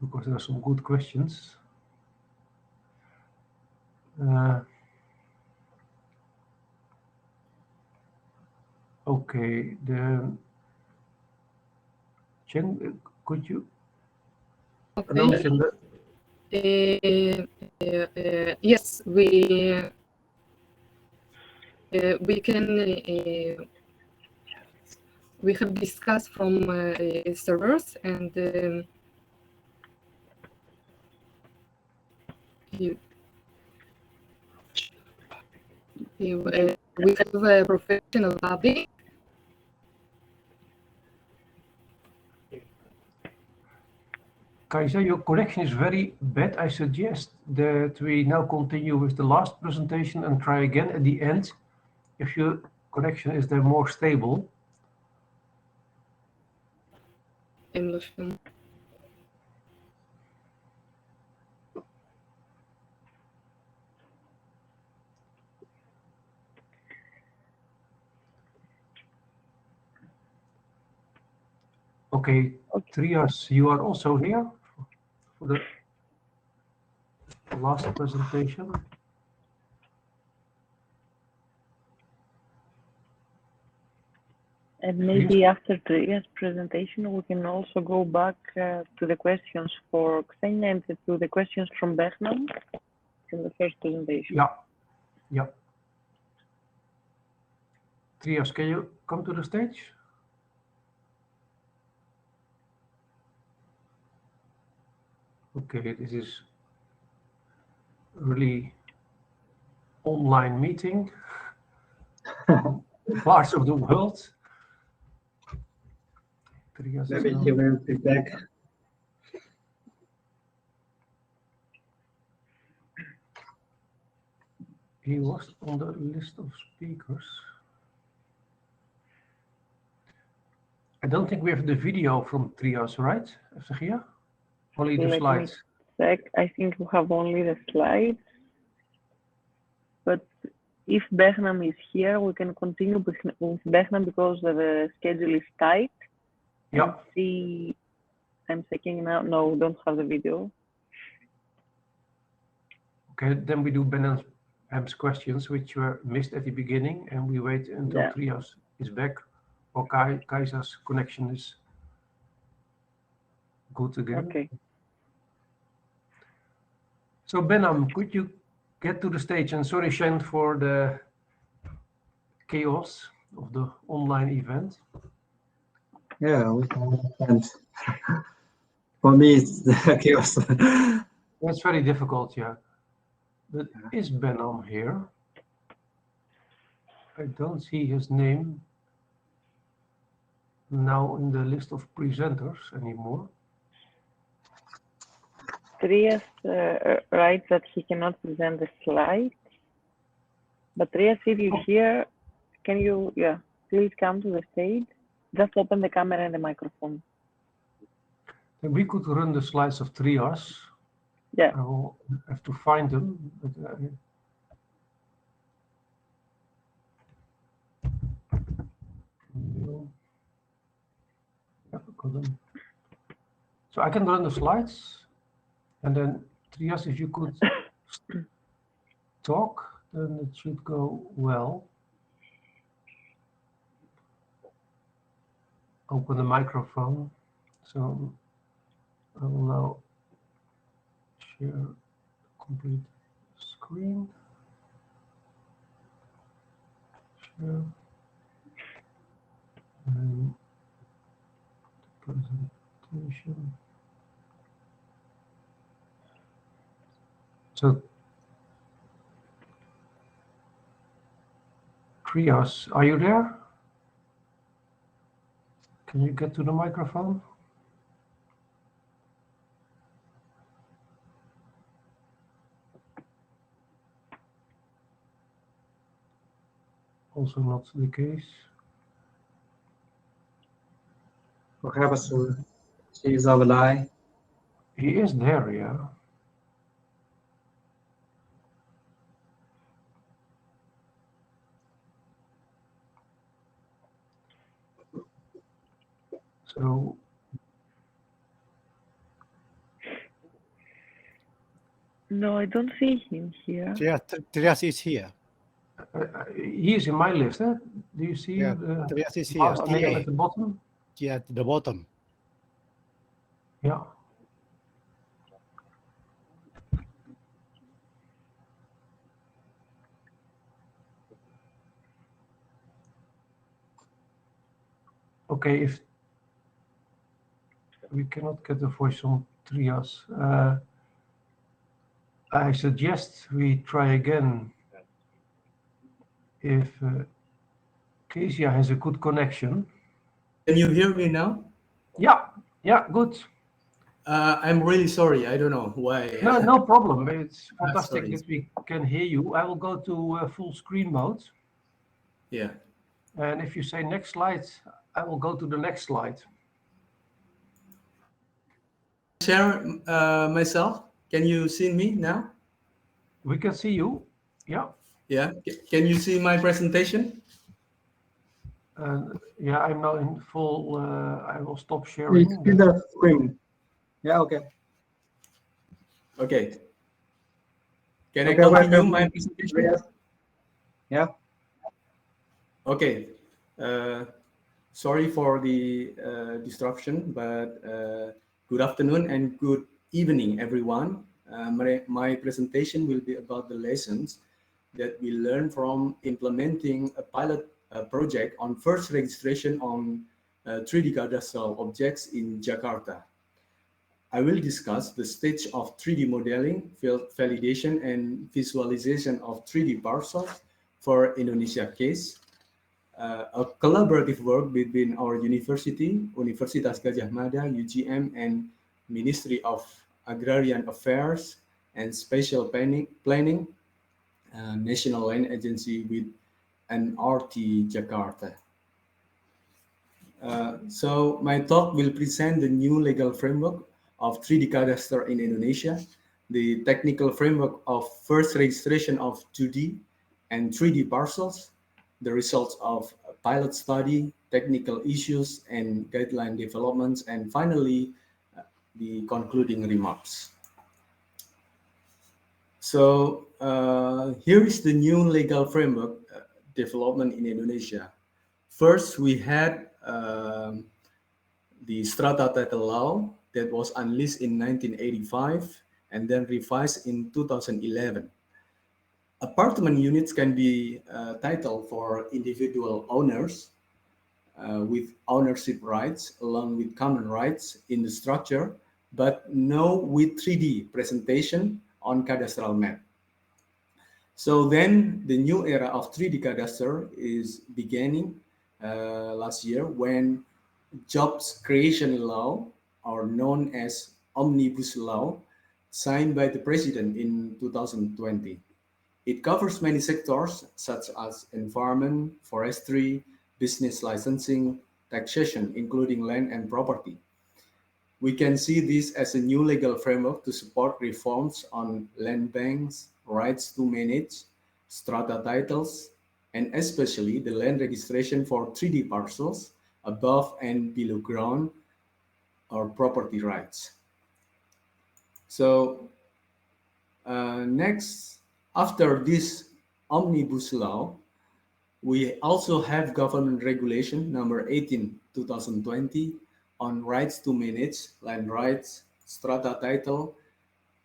Because there are some good questions. Okay, then Chen, could you announce in the yes, we can. We have discussed from servers and We have a professional body. Kaisa, your connection is very bad. I suggest that we now continue with the last presentation and try again at the end if your connection is then more stable. English. Okay, Trias, you are also here for the last presentation. And maybe after Trias' presentation, we can also go back to the questions for Ksenia and to the questions from Behnam in the first presentation. Yeah, yeah. Trias, can you come to the stage? Okay, this is really online meeting. Parts of the world. Trias Maybe he will be back. He was on the list of speakers. I don't think we have the video from Trias, right, Evgenia? Only the slides. Check. I think we have only the slides. But if Behnam is here, we can continue with Behnam because the schedule is tight. Yeah. See, I'm checking now. No, we don't have the video. Okay, then we do Behnam's questions, which were missed at the beginning, and we wait until Trias is back, or Kaisa's connection is good again. Okay. So Behnam, could you get to the stage? And sorry, Shen, for the chaos of the online event. Yeah, we can understand. For me, it's the chaos. That's very difficult, yeah. But is Behnam here? I don't see his name now in the list of presenters anymore. Trias writes that he cannot present the slides. But Trias, if you're here, can you, please come to the stage. Just open the camera and the microphone. Then we could run the slides of Trias. Yeah. I will have to find them. But, so I can run the slides, and then Trias, if you could talk, then it should go well. Open the microphone. So I will now share complete screen. Share. And the presentation. So Trias, are you there? Can you get to the microphone? Also not the case. Perhaps she is online. He is there, yeah. So no, I don't see him here. Yeah, Trias is here. he is in my list. Do you see the Trias is here. last name at the bottom? Yeah, at the bottom. Yeah. Okay, if we cannot get the voice from Trias, I suggest we try again if Ksenia has a good connection. Can you hear me now? Yeah, good. I'm really sorry. I don't know why. No problem. It's fantastic sorry. that we can hear you. I will go to full screen mode. Yeah. And if you say next slide, I will go to the next slide. Share myself. Can you see me now? We can see you. Yeah. Yeah. Can you see my presentation? Yeah, I'm now in full. I will stop We sharing. see the screen. Yeah, okay. Okay. Can Okay, I continue welcome, my presentation? Trias. Yeah. Okay. Sorry for the disruption, but good afternoon and good evening, everyone. My presentation will be about the lessons that we learned from implementing a pilot project on first registration on 3D cadastral objects in Jakarta. I will discuss the stage of 3D modeling, field validation, and visualization of 3D parcels for Indonesia case. A collaborative work between our university, Universitas Gadjah Mada, UGM, and Ministry of Agrarian Affairs and Spatial Planning, National Land Agency with NRT Jakarta. So my talk will present the new legal framework of 3D cadastre in Indonesia, the technical framework of first registration of 2D and 3D parcels, the results of a pilot study, technical issues and guideline developments, and finally, the concluding remarks. So here is the new legal framework development in Indonesia. First, we had the Strata Title Law that was unleashed in 1985 and then revised in 2011. Apartment units can be titled for individual owners with ownership rights along with common rights in the structure, but no with 3D presentation on cadastral map. So then the new era of 3D cadastre is beginning last year when Jobs Creation Law, or known as Omnibus Law, signed by the President in 2020. It covers many sectors such as environment, forestry, business licensing, taxation, including land and property. We can see this as a new legal framework to support reforms on land banks, rights to manage, strata titles, and especially the land registration for 3D parcels above and below ground or property rights. So next, after this omnibus law, we also have government regulation number 18/2020 on rights to manage, land rights, strata title,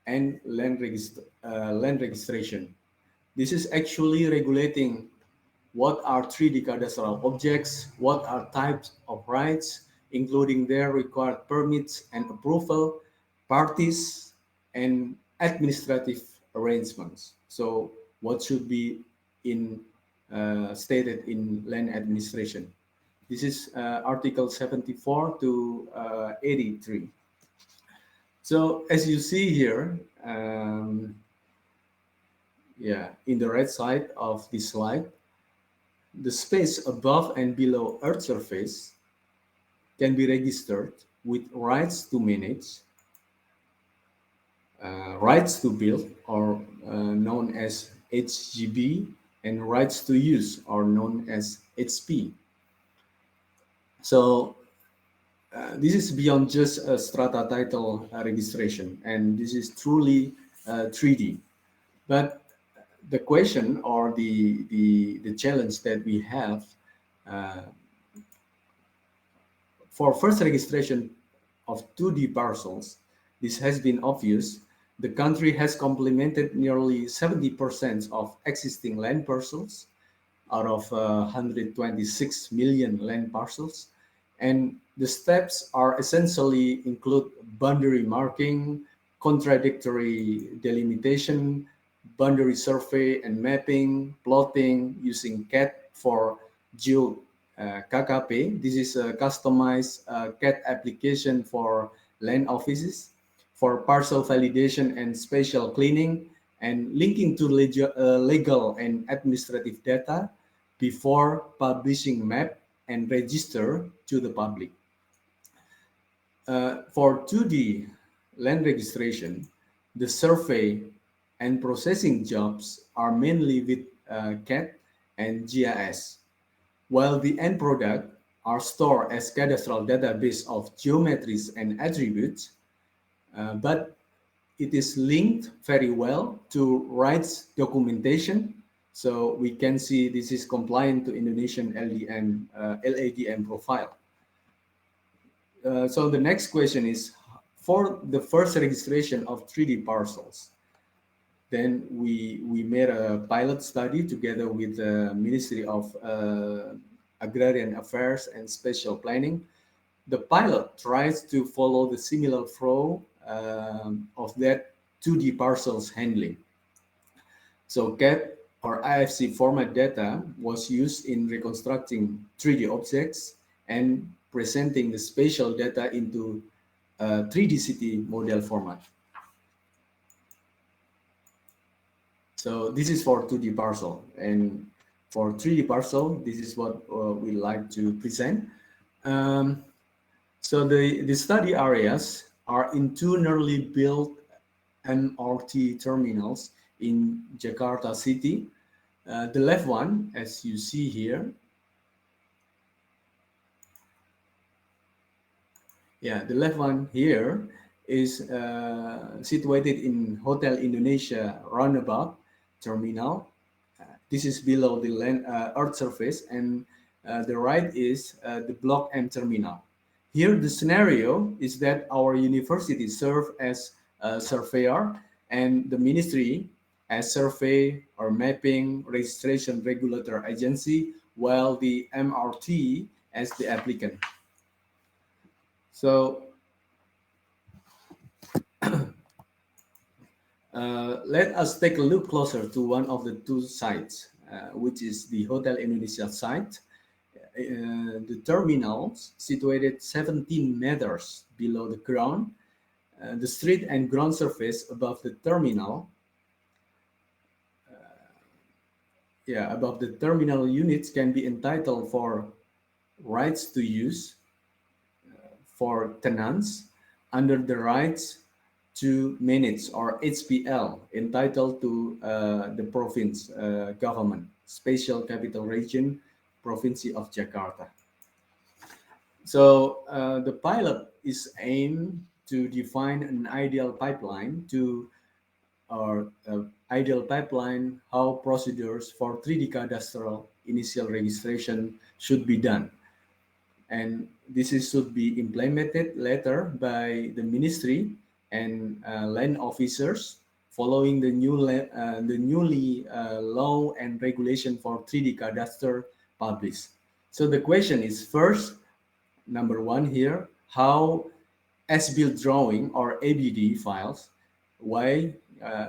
and land registration. This is actually regulating what are 3D cadastral objects, what are types of rights, including their required permits and approval, parties, and administrative arrangements. So what should be stated in land administration. This is Article 74 to 83. So as you see here, in the right side of this slide, the space above and below Earth surface can be registered with rights to manage, rights to build, or known as HGB, and rights to use, or known as HP. So this is beyond just a strata title registration, and this is truly 3D. But the question or the challenge that we have for first registration of 2D parcels, this has been obvious. The country has complemented nearly 70% of existing land parcels out of 126 million land parcels. And the steps are essentially include boundary marking, contradictory delimitation, boundary survey and mapping, plotting using CAD for geo KKP. This is a customized CAD application for land offices, for parcel validation and spatial cleaning, and linking to legal and administrative data before publishing map and register to the public. For 2D land registration, the survey and processing jobs are mainly with CAD and GIS, while the end product are stored as cadastral database of geometries and attributes, but it is linked very well to rights documentation. So we can see this is compliant to Indonesian LADM profile. So the next question is, for the first registration of 3D parcels, then we made a pilot study together with the Ministry of Agrarian Affairs and Spatial Planning. The pilot tries to follow the similar flow of that 2D parcels handling. So CAD or IFC format data was used in reconstructing 3D objects and presenting the spatial data into 3D city model format. So this is for 2D parcel, and for 3D parcel, this is what we like to present. So the study areas are in two newly built MRT terminals in Jakarta city. The left one, as you see here, the left one here is situated in Hotel Indonesia roundabout terminal. This is below the land earth surface, and the right is the Block M terminal. Here, the scenario is that our university serve as a surveyor and the ministry as survey or mapping registration regulator agency, while the MRT as the applicant. So let us take a look closer to one of the two sites, which is the Hotel Indonesia site. The terminals situated 17 meters below the ground. The street and ground surface above the terminal, above the terminal units can be entitled for rights to use for tenants under the rights to manage, or HPL, entitled to the province government, Special Capital Region, Province of Jakarta. So the pilot is aimed to define an ideal pipeline how procedures for 3D cadastral initial registration should be done. And this should be implemented later by the ministry and land officers following the newly law and regulation for 3D cadastre published. So the question is, first, number one here, how as-built drawing or ABD files, why?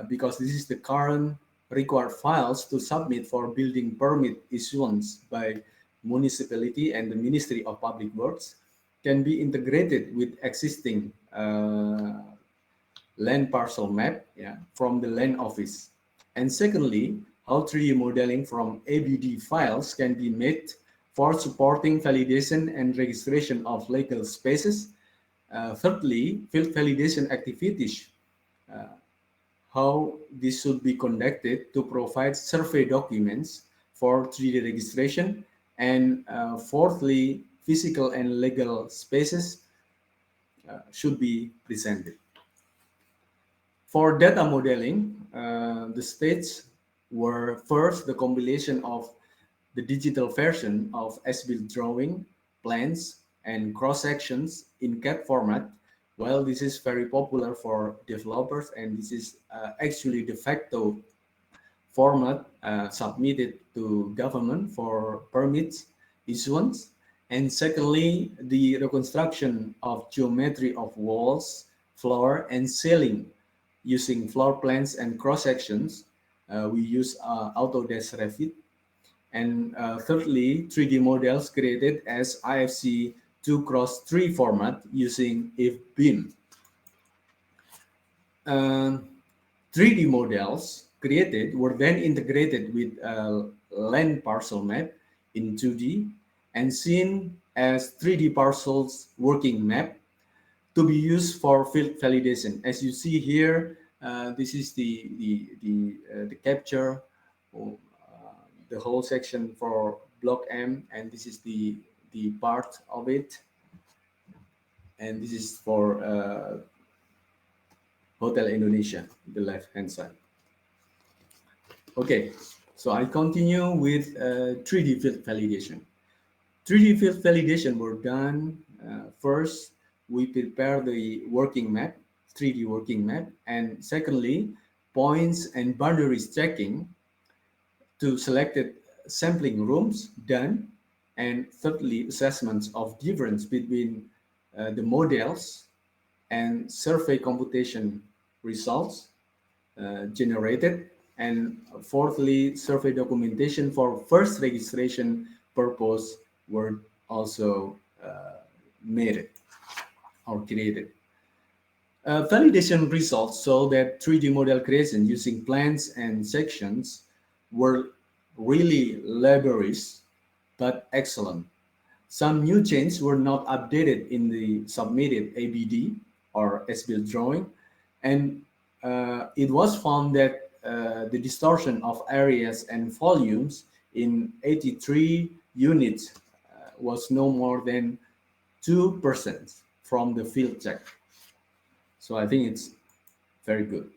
Because this is the current required files to submit for building permit issuance by municipality and the Ministry of Public Works, can be integrated with existing land parcel map from the land office. And secondly, how 3D modeling from ABD files can be made for supporting validation and registration of legal spaces. Thirdly, field validation activities, how this should be conducted to provide survey documents for 3D registration. And fourthly, physical and legal spaces should be presented. For data modeling, the stages were first the compilation of the digital version of as-built drawing, plans, and cross-sections in CAD format. Well, this is very popular for developers, and this is actually de facto format submitted to government for permits issuance. And secondly, the reconstruction of geometry of walls, floor, and ceiling using floor plans and cross sections we use Autodesk Revit. And thirdly, 3D models created as IFC 2x3 format using IF-Beam. 3D models created were then integrated with a land parcel map in 2D and seen as 3D parcels working map to be used for field validation. As you see here, this is the capture, the whole section for block M, and this is the part of it, and this is for Hotel Indonesia, the left hand side. Okay, so I continue with 3D field validation. 3D field validation were done first. We prepare the working map, 3D working map, and secondly, points and boundaries checking to selected sampling rooms done, and thirdly, assessments of difference between the models and survey computation results generated, and fourthly, survey documentation for first registration purpose were also made or created. Validation results show that 3D model creation using plans and sections were really laborious but excellent. Some new changes were not updated in the submitted ABD or as-built drawing, and it was found that the distortion of areas and volumes in 83 units was no more than 2% from the field check. So I think it's very good.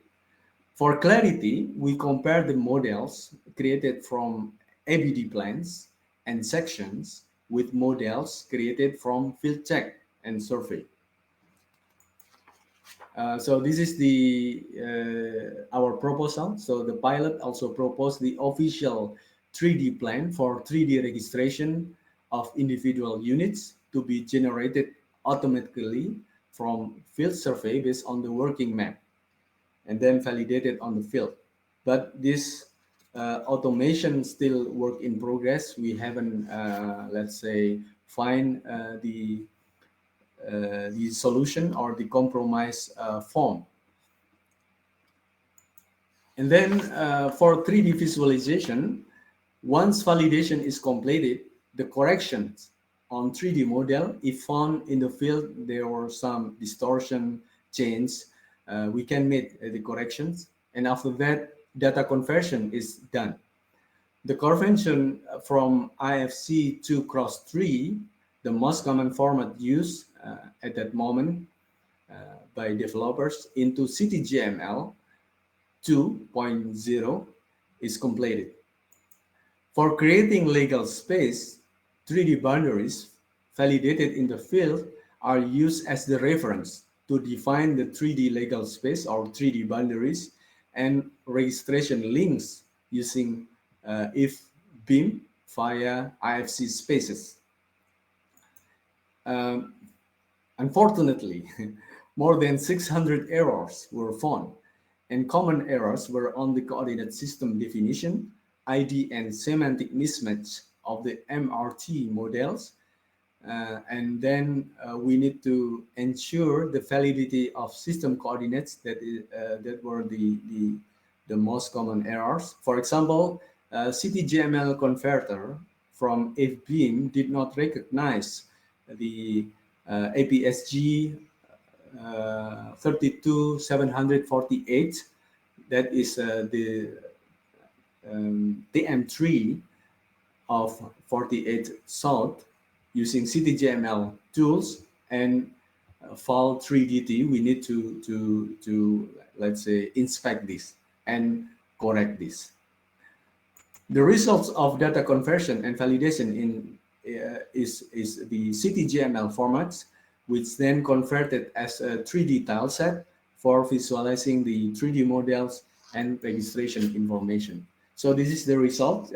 For clarity, we compare the models created from ABD plans and sections with models created from field check and survey. So this is our proposal. So the pilot also proposed the official 3D plan for 3D registration of individual units to be generated automatically from field survey based on the working map and then validated on the field. But this automation still work in progress. We haven't, let's say, find the solution or the compromise form. And then for 3D visualization, once validation is completed, the corrections on 3D model, if found in the field there were some distortion change, we can make the corrections, and after that data conversion is done. The conversion from IFC 2x3, the most common format used at that moment by developers, into CTGML 2.0 is completed. For creating legal space, 3D boundaries validated in the field are used as the reference to define the 3D legal space or 3D boundaries, and registration links using IF-Beam via IFC spaces. Unfortunately, more than 600 errors were found, and common errors were on the coordinate system definition, ID and semantic mismatch of the MRT models, and then we need to ensure the validity of system coordinates that were the most common errors. For example, CTGML converter from IF-Beam did not recognize the APSG 32748, that is the TM3 of 48 South, using CTGML tools and file 3DT. We need to let's say inspect this and correct this. The results of data conversion and validation is the CTGML formats, which then converted as a 3D tile set for visualizing the 3D models and registration information. So this is the result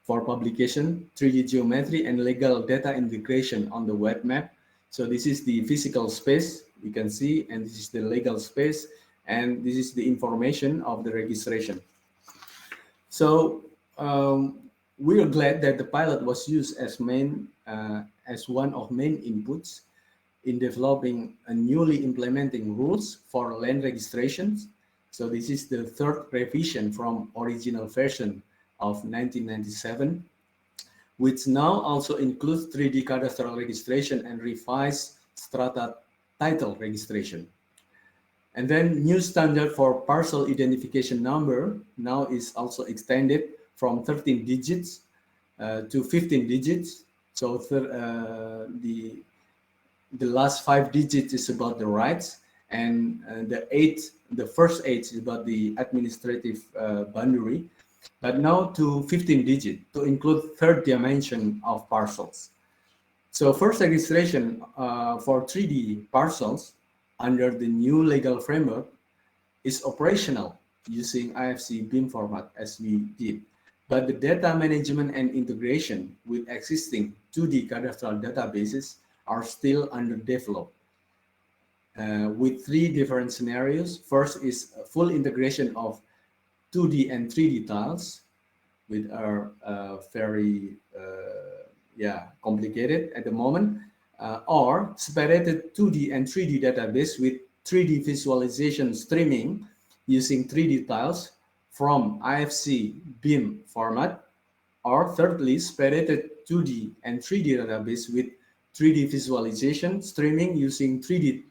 for publication, 3D geometry and legal data integration on the web map. So this is the physical space you can see, and this is the legal space, and this is the information of the registration. So we are glad that the pilot was used as one of main inputs in developing a newly implementing rules for land registrations. So this is the third revision from original version of 1997, which now also includes 3D cadastral registration and revised strata title registration. And then new standard for parcel identification number now is also extended from 13 digits to 15 digits. So the last 5 digits is about the rights, and the first 8 is about the administrative boundary. But now to 15 digit to include third dimension of parcels. So first registration for 3D parcels under the new legal framework is operational using IFC BIM format as we did. But the data management and integration with existing 2D cadastral databases are still underdeveloped. With 3 different scenarios. First is full integration of 2D and 3D tiles, which are very complicated at the moment, or separated 2D and 3D database with 3D visualization streaming using 3D tiles from IFC BIM format, or thirdly, separated 2D and 3D database with 3D visualization streaming using 3D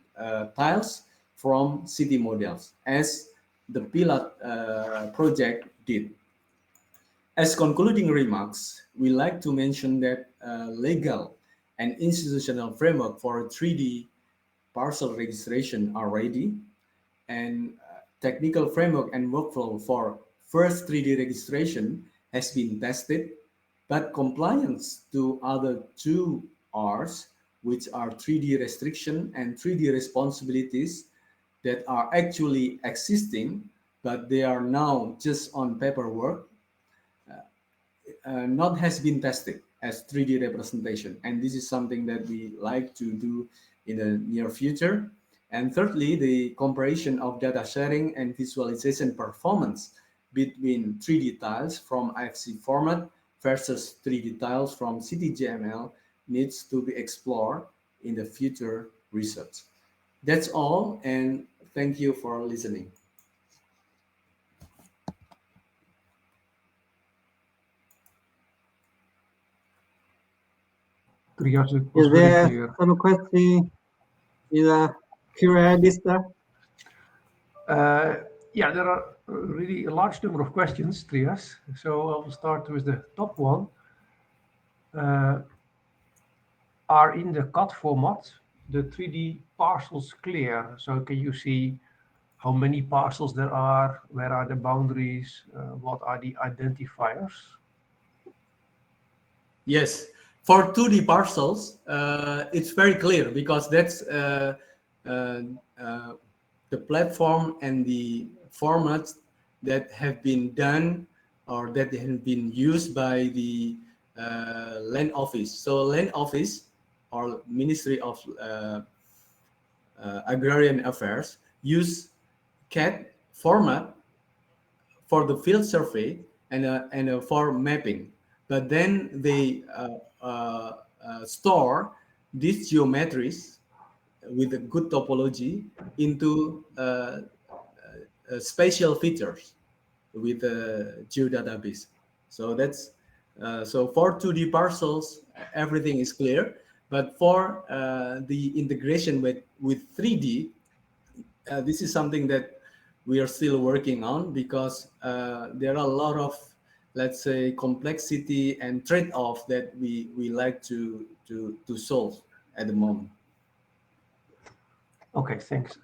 tiles from city models, as the pilot project did. As concluding remarks, we like to mention that legal and institutional framework for 3D parcel registration are ready, and technical framework and workflow for first 3D registration has been tested, but compliance to other 2 Rs, which are 3D restriction and 3D responsibilities, that are actually existing, but they are now just on paperwork, not has been tested as 3D representation. And this is something that we like to do in the near future. And thirdly, the comparison of data sharing and visualization performance between 3D tiles from IFC format versus 3D tiles from CityGML needs to be explored in the future research. That's all, and thank you for listening. Trias, it was Is very there clear. some question in the Q&A list? Yeah, there are really a large number of questions, Trias. So I will start with the top one. Are in the CAD format the 3D parcels clear? So can you see how many parcels there are? Where are the boundaries? What are the identifiers? Yes, for 2D parcels, it's very clear because that's the platform and the formats that have been done or that have been used by the land office. So land office or Ministry of Agrarian Affairs use CAD format for the field survey and for mapping, but then they store these geometries with a good topology into spatial features with a geodatabase. So that's so for 2D parcels, everything is clear. But for the integration with 3D, this is something that we are still working on because there are a lot of, let's say, complexity and trade-off that we like to solve at the moment. Okay, thanks.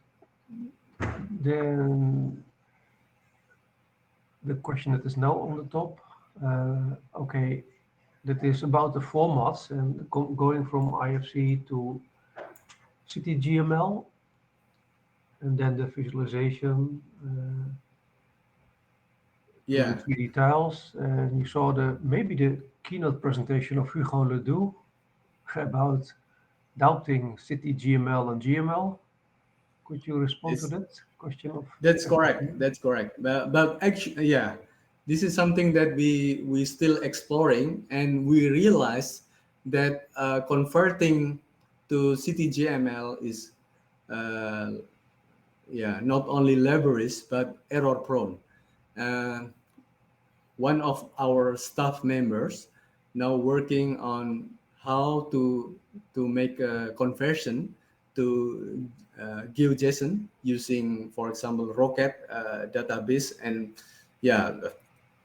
Then the question that is now on the top, okay, that is about the formats and going from IFC to CityGML, and then the visualization. Yeah. The 3D tiles, and you saw maybe the keynote presentation of Hugo Ledoux about doubting CityGML and GML. Could you respond to that question? That's correct. That's correct. But actually, yeah, this is something that we still exploring, and we realize that converting to CTGML is not only laborious but error prone. One of our staff members now working on how to make a conversion to GeoJSON using, for example, Rocket database, and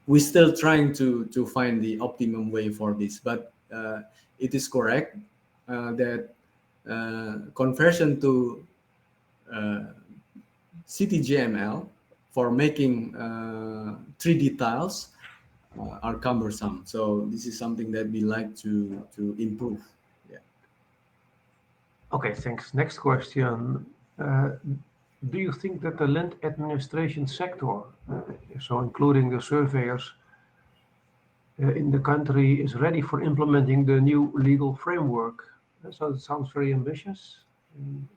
we're still trying to find the optimum way for this. But it is correct that conversion to CTGML for making 3D tiles are cumbersome. So this is something that we like to improve. Yeah. Okay, thanks. Next question. Do you think that the land administration sector, so including the surveyors in the country, is ready for implementing the new legal framework? So it sounds very ambitious.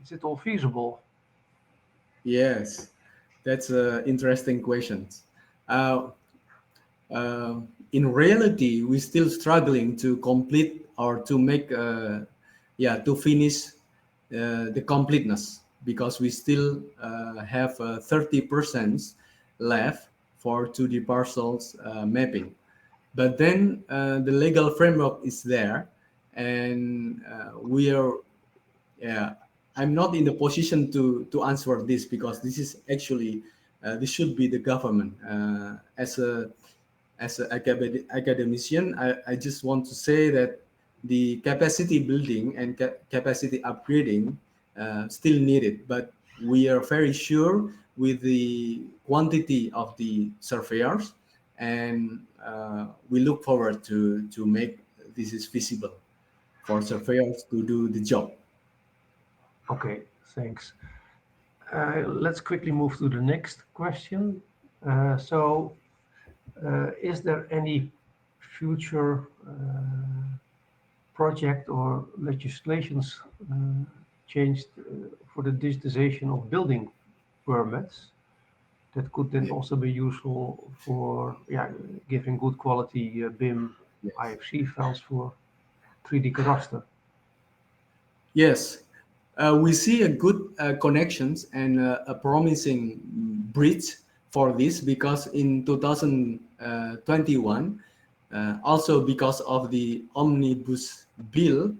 Is it all feasible? Yes, that's an interesting question. In reality, we're still struggling to complete or to make, to finish the completeness, because we still have 30% left for 2D parcels mapping. But then the legal framework is there, and we are, I'm not in the position to answer this, because this is actually, this should be the government. As an academician, I just want to say that the capacity building and capacity upgrading still needed, but we are very sure with the quantity of the surveyors, and we look forward to make this is feasible for surveyors to do the job. Okay, thanks. Let's quickly move to the next question. Is there any future project or legislations changed for the digitization of building permits that could then also be useful for giving good quality BIM IFC files for 3D cadastre? Yes, we see a good connections and a promising bridge for this, because in 2021, also because of the Omnibus Bill,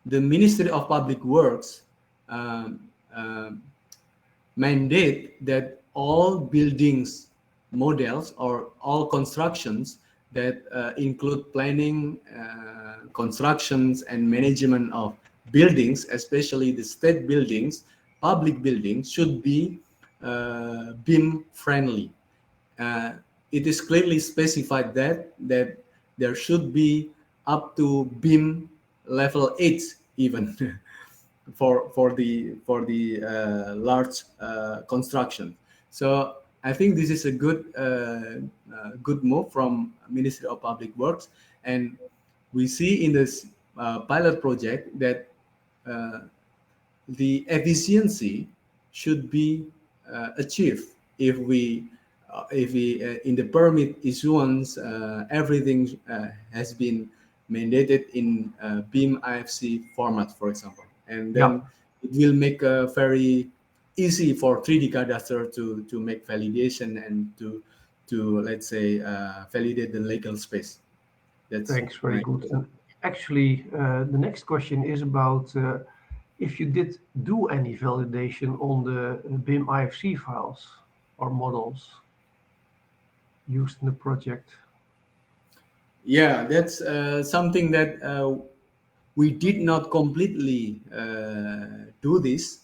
the Ministry of Public Works mandate that all buildings models or all constructions that include planning, constructions, and management of buildings, especially the state buildings, public buildings, should be BIM friendly. It is clearly specified that there should be up to BIM level 8 even for the large construction. So I think this is a good move from Ministry of Public Works, and we see in this pilot project that the efficiency should be achieved if we in the permit issuance everything has been mandated in BIM IFC format, for example, and then it will make very easy for 3D cadastre to make validation and to let's say validate the legal space. Thanks, very good. And actually, the next question is about if you did do any validation on the BIM IFC files or models used in the project. Yeah, that's something that we did not completely do this.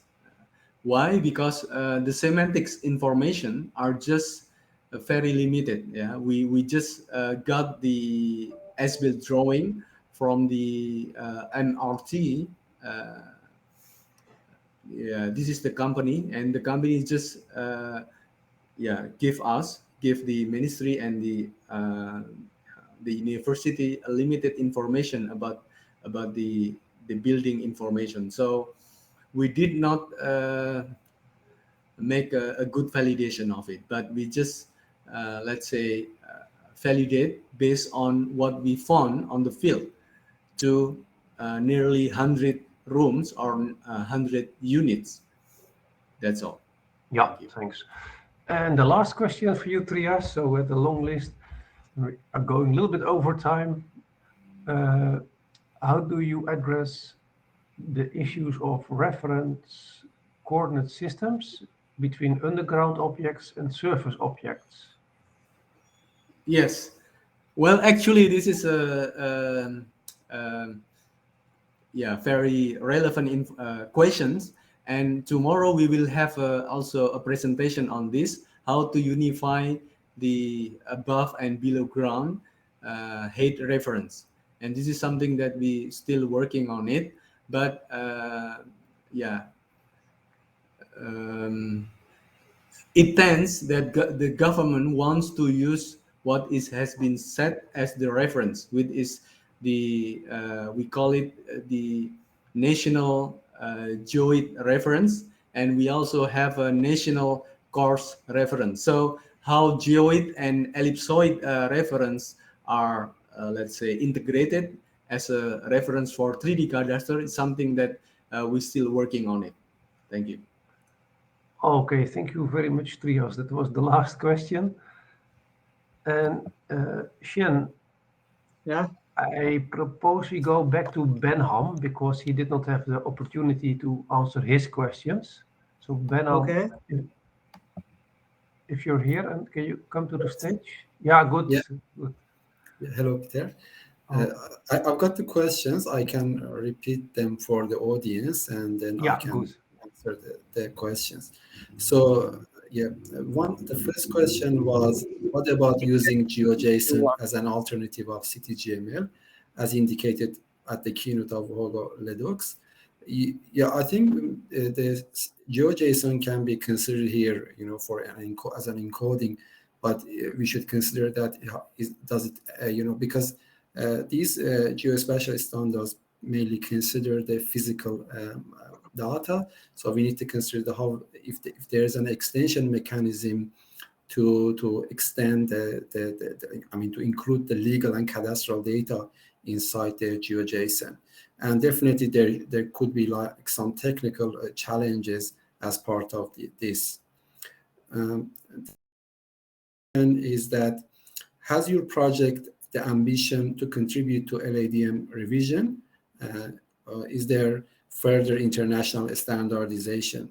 Why? Because the semantics information are just very limited. Yeah, we just got the as-built drawing from the NRT. This is the company, and the company just give the ministry and the university a limited information about the building information. So we did not make a good validation of it, but we just let's say validate based on what we found on the field to nearly 100 rooms or 100 units. That's all. Yeah, thanks. And the last question for you, Trias. So with the long list, we are going a little bit over time. How do you address the issues of reference coordinate systems between underground objects and surface objects? Yes. Well, actually, this is a very relevant questions. And tomorrow we will have also a presentation on this, how to unify the above and below ground height reference. And this is something that we still working on it. But it tends that the government wants to use what has been set as the reference, which is the we call it the national geoid reference, and we also have a national coarse reference. So how geoid and ellipsoid reference are, let's say, integrated as a reference for 3D cadastre is something that we're still working on it. Thank you. Okay, thank you very much, Trias. That was the last question. And Shen, Yeah. I propose we go back to Behnam because he did not have the opportunity to answer his questions. So Behnam, Okay. if you're here, and can you come to the stage? Yeah, good. Yeah. Good. Hello, Peter. I've got the questions. I can repeat them for the audience, and then I can answer the questions. So, the first question was, what about using GeoJSON as an alternative of CTGML, as indicated at the keynote of Hugo Ledoux? Yeah, I think the GeoJSON can be considered here, for as an encoding, but we should consider that does it, because these geospatial standards mainly consider the physical data. So we need to consider if there is an extension mechanism to extend to include the legal and cadastral data inside the GeoJSON. And definitely there could be like some technical challenges as part of this. Is that, has your project the ambition to contribute to LADM revision? Is there further international standardization?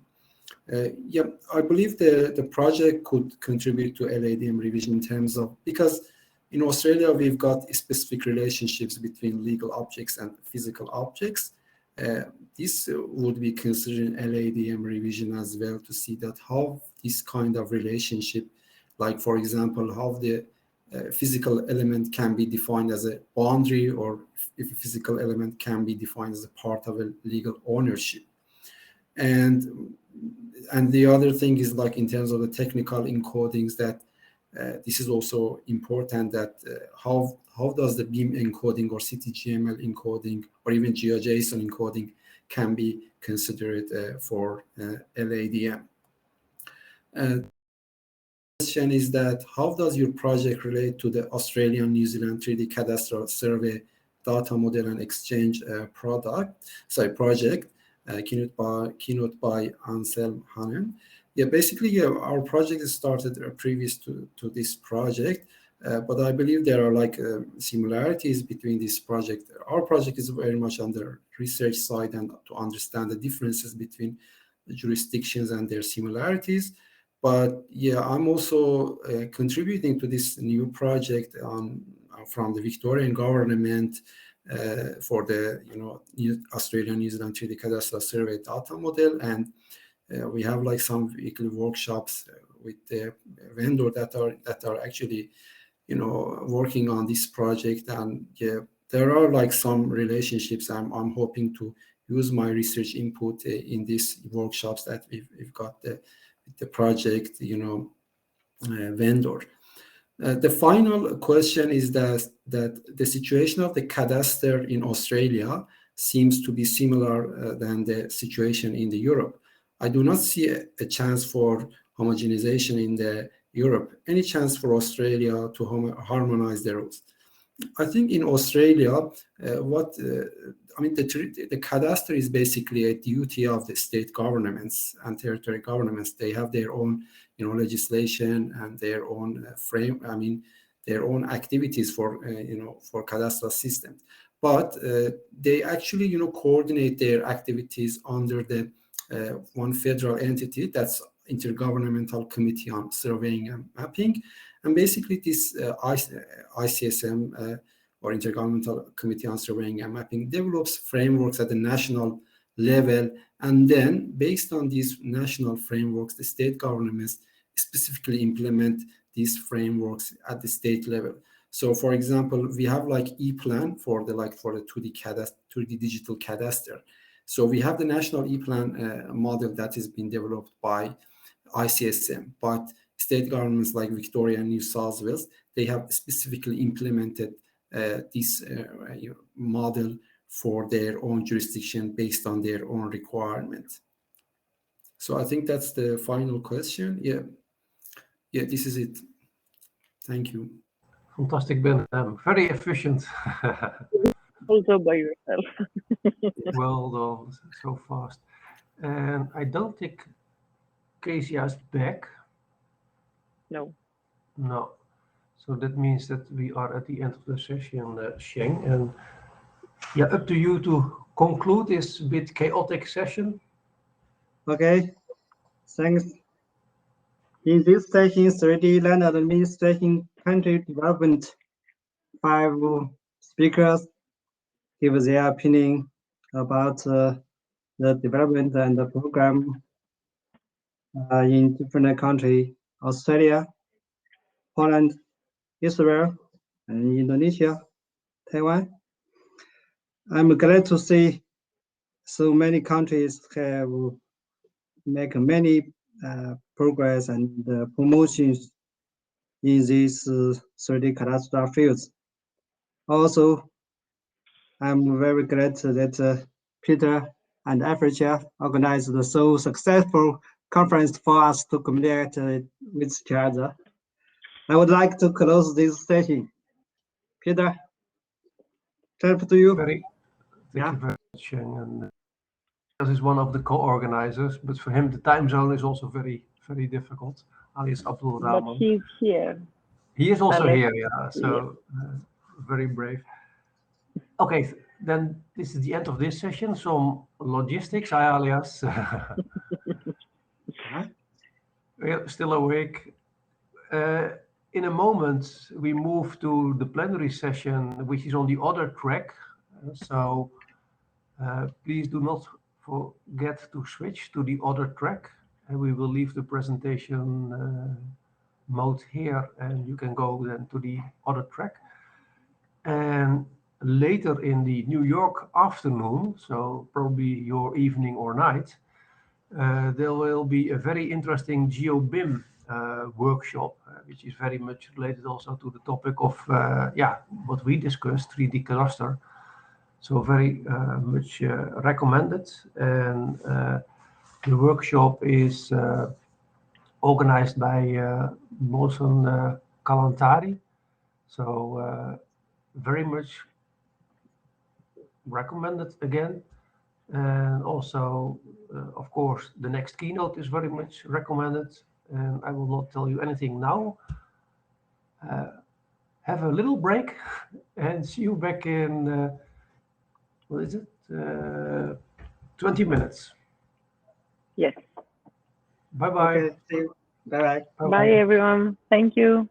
I believe the project could contribute to LADM revision in terms of, because in Australia we've got specific relationships between legal objects and physical objects. This would be considered LADM revision as well, to see that how this kind of relationship, like for example, how the physical element can be defined as a boundary, or if a physical element can be defined as a part of a legal ownership. And the other thing is, like, in terms of the technical encodings, that this is also important, that how does the BEAM encoding or CTGML encoding or even GeoJSON encoding can be considered for LADM. Question is that, how does your project relate to the Australian New Zealand 3D Cadastral Survey Data Model and Exchange project, keynote by Anselm Hanen? Basically, our project started previous to this project, but I believe there are like similarities between this project. Our project is very much on the research side and to understand the differences between the jurisdictions and their similarities. But I'm also contributing to this new project from the Victorian government for the Australian New Zealand 3D Cadastral Survey Data Model, and we have like some weekly workshops with the vendor that are actually working on this project. And there are like some relationships. I'm hoping to use my research input in these workshops that we've got the project vendor. The final question is that the situation of the cadastre in Australia seems to be similar than the situation in the Europe. I do not see a chance for homogenization in the Europe. Any chance for Australia to harmonize their rules? I think in Australia, the cadastre is basically a duty of the state governments and territory governments. They have their own, legislation and their own their own activities for cadastral systems. But they actually, coordinate their activities under the one federal entity, that's Intergovernmental Committee on Surveying and Mapping. And basically this ICSM or Intergovernmental Committee on Surveying and Mapping develops frameworks at the national level. And then based on these national frameworks, the state governments specifically implement these frameworks at the state level. So for example, we have like E-Plan for the 2D digital cadastre. So we have the national E-Plan model that has been developed by ICSM, but state governments like Victoria and New South Wales, they have specifically implemented this model for their own jurisdiction based on their own requirement. So I think that's the final question. Yeah, this is it. Thank you. Fantastic, Behnam. Very efficient. Also by yourself. Well done, so fast. And I don't think Ksenia is back. No. No. So that means that we are at the end of the session, Sheng. And yeah, up to you to conclude this bit chaotic session. Okay, thanks. In this session, 3D land administration country development, 5 speakers give their opinion about the development and the program in different countries: Australia, Poland, Israel, and Indonesia, Taiwan. I'm glad to see so many countries have make many progress and promotions in these 3D cadastral fields. Also, I'm very glad that Peter and Africa organized the so successful conference for us to communicate with each other. I would like to close this session. Peter, turn to you. Thank you very much, Sheng. And this is one of the co-organizers, but for him the time zone is also very, very difficult. Alias Abdul But Rahman. he's here. He is also Alex, here, yeah. So very brave. Okay, then this is the end of this session. Some logistics, alias. Still awake. In a moment, we move to the plenary session, which is on the other track. So please do not forget to switch to the other track. And we will leave the presentation mode here, and you can go then to the other track. And later in the New York afternoon, so probably your evening or night, there will be a very interesting GeoBIM workshop, which is very much related also to the topic of what we discussed, 3D cadastre. So very much recommended. And the workshop is organized by Mohsen Kalantari. So very much recommended again. And also, of course, the next keynote is very much recommended. And I will not tell you anything now. Have a little break and see you back in, what is it? 20 minutes. Yes. Bye-bye. Okay, see you. Bye-bye. Bye, everyone. Thank you.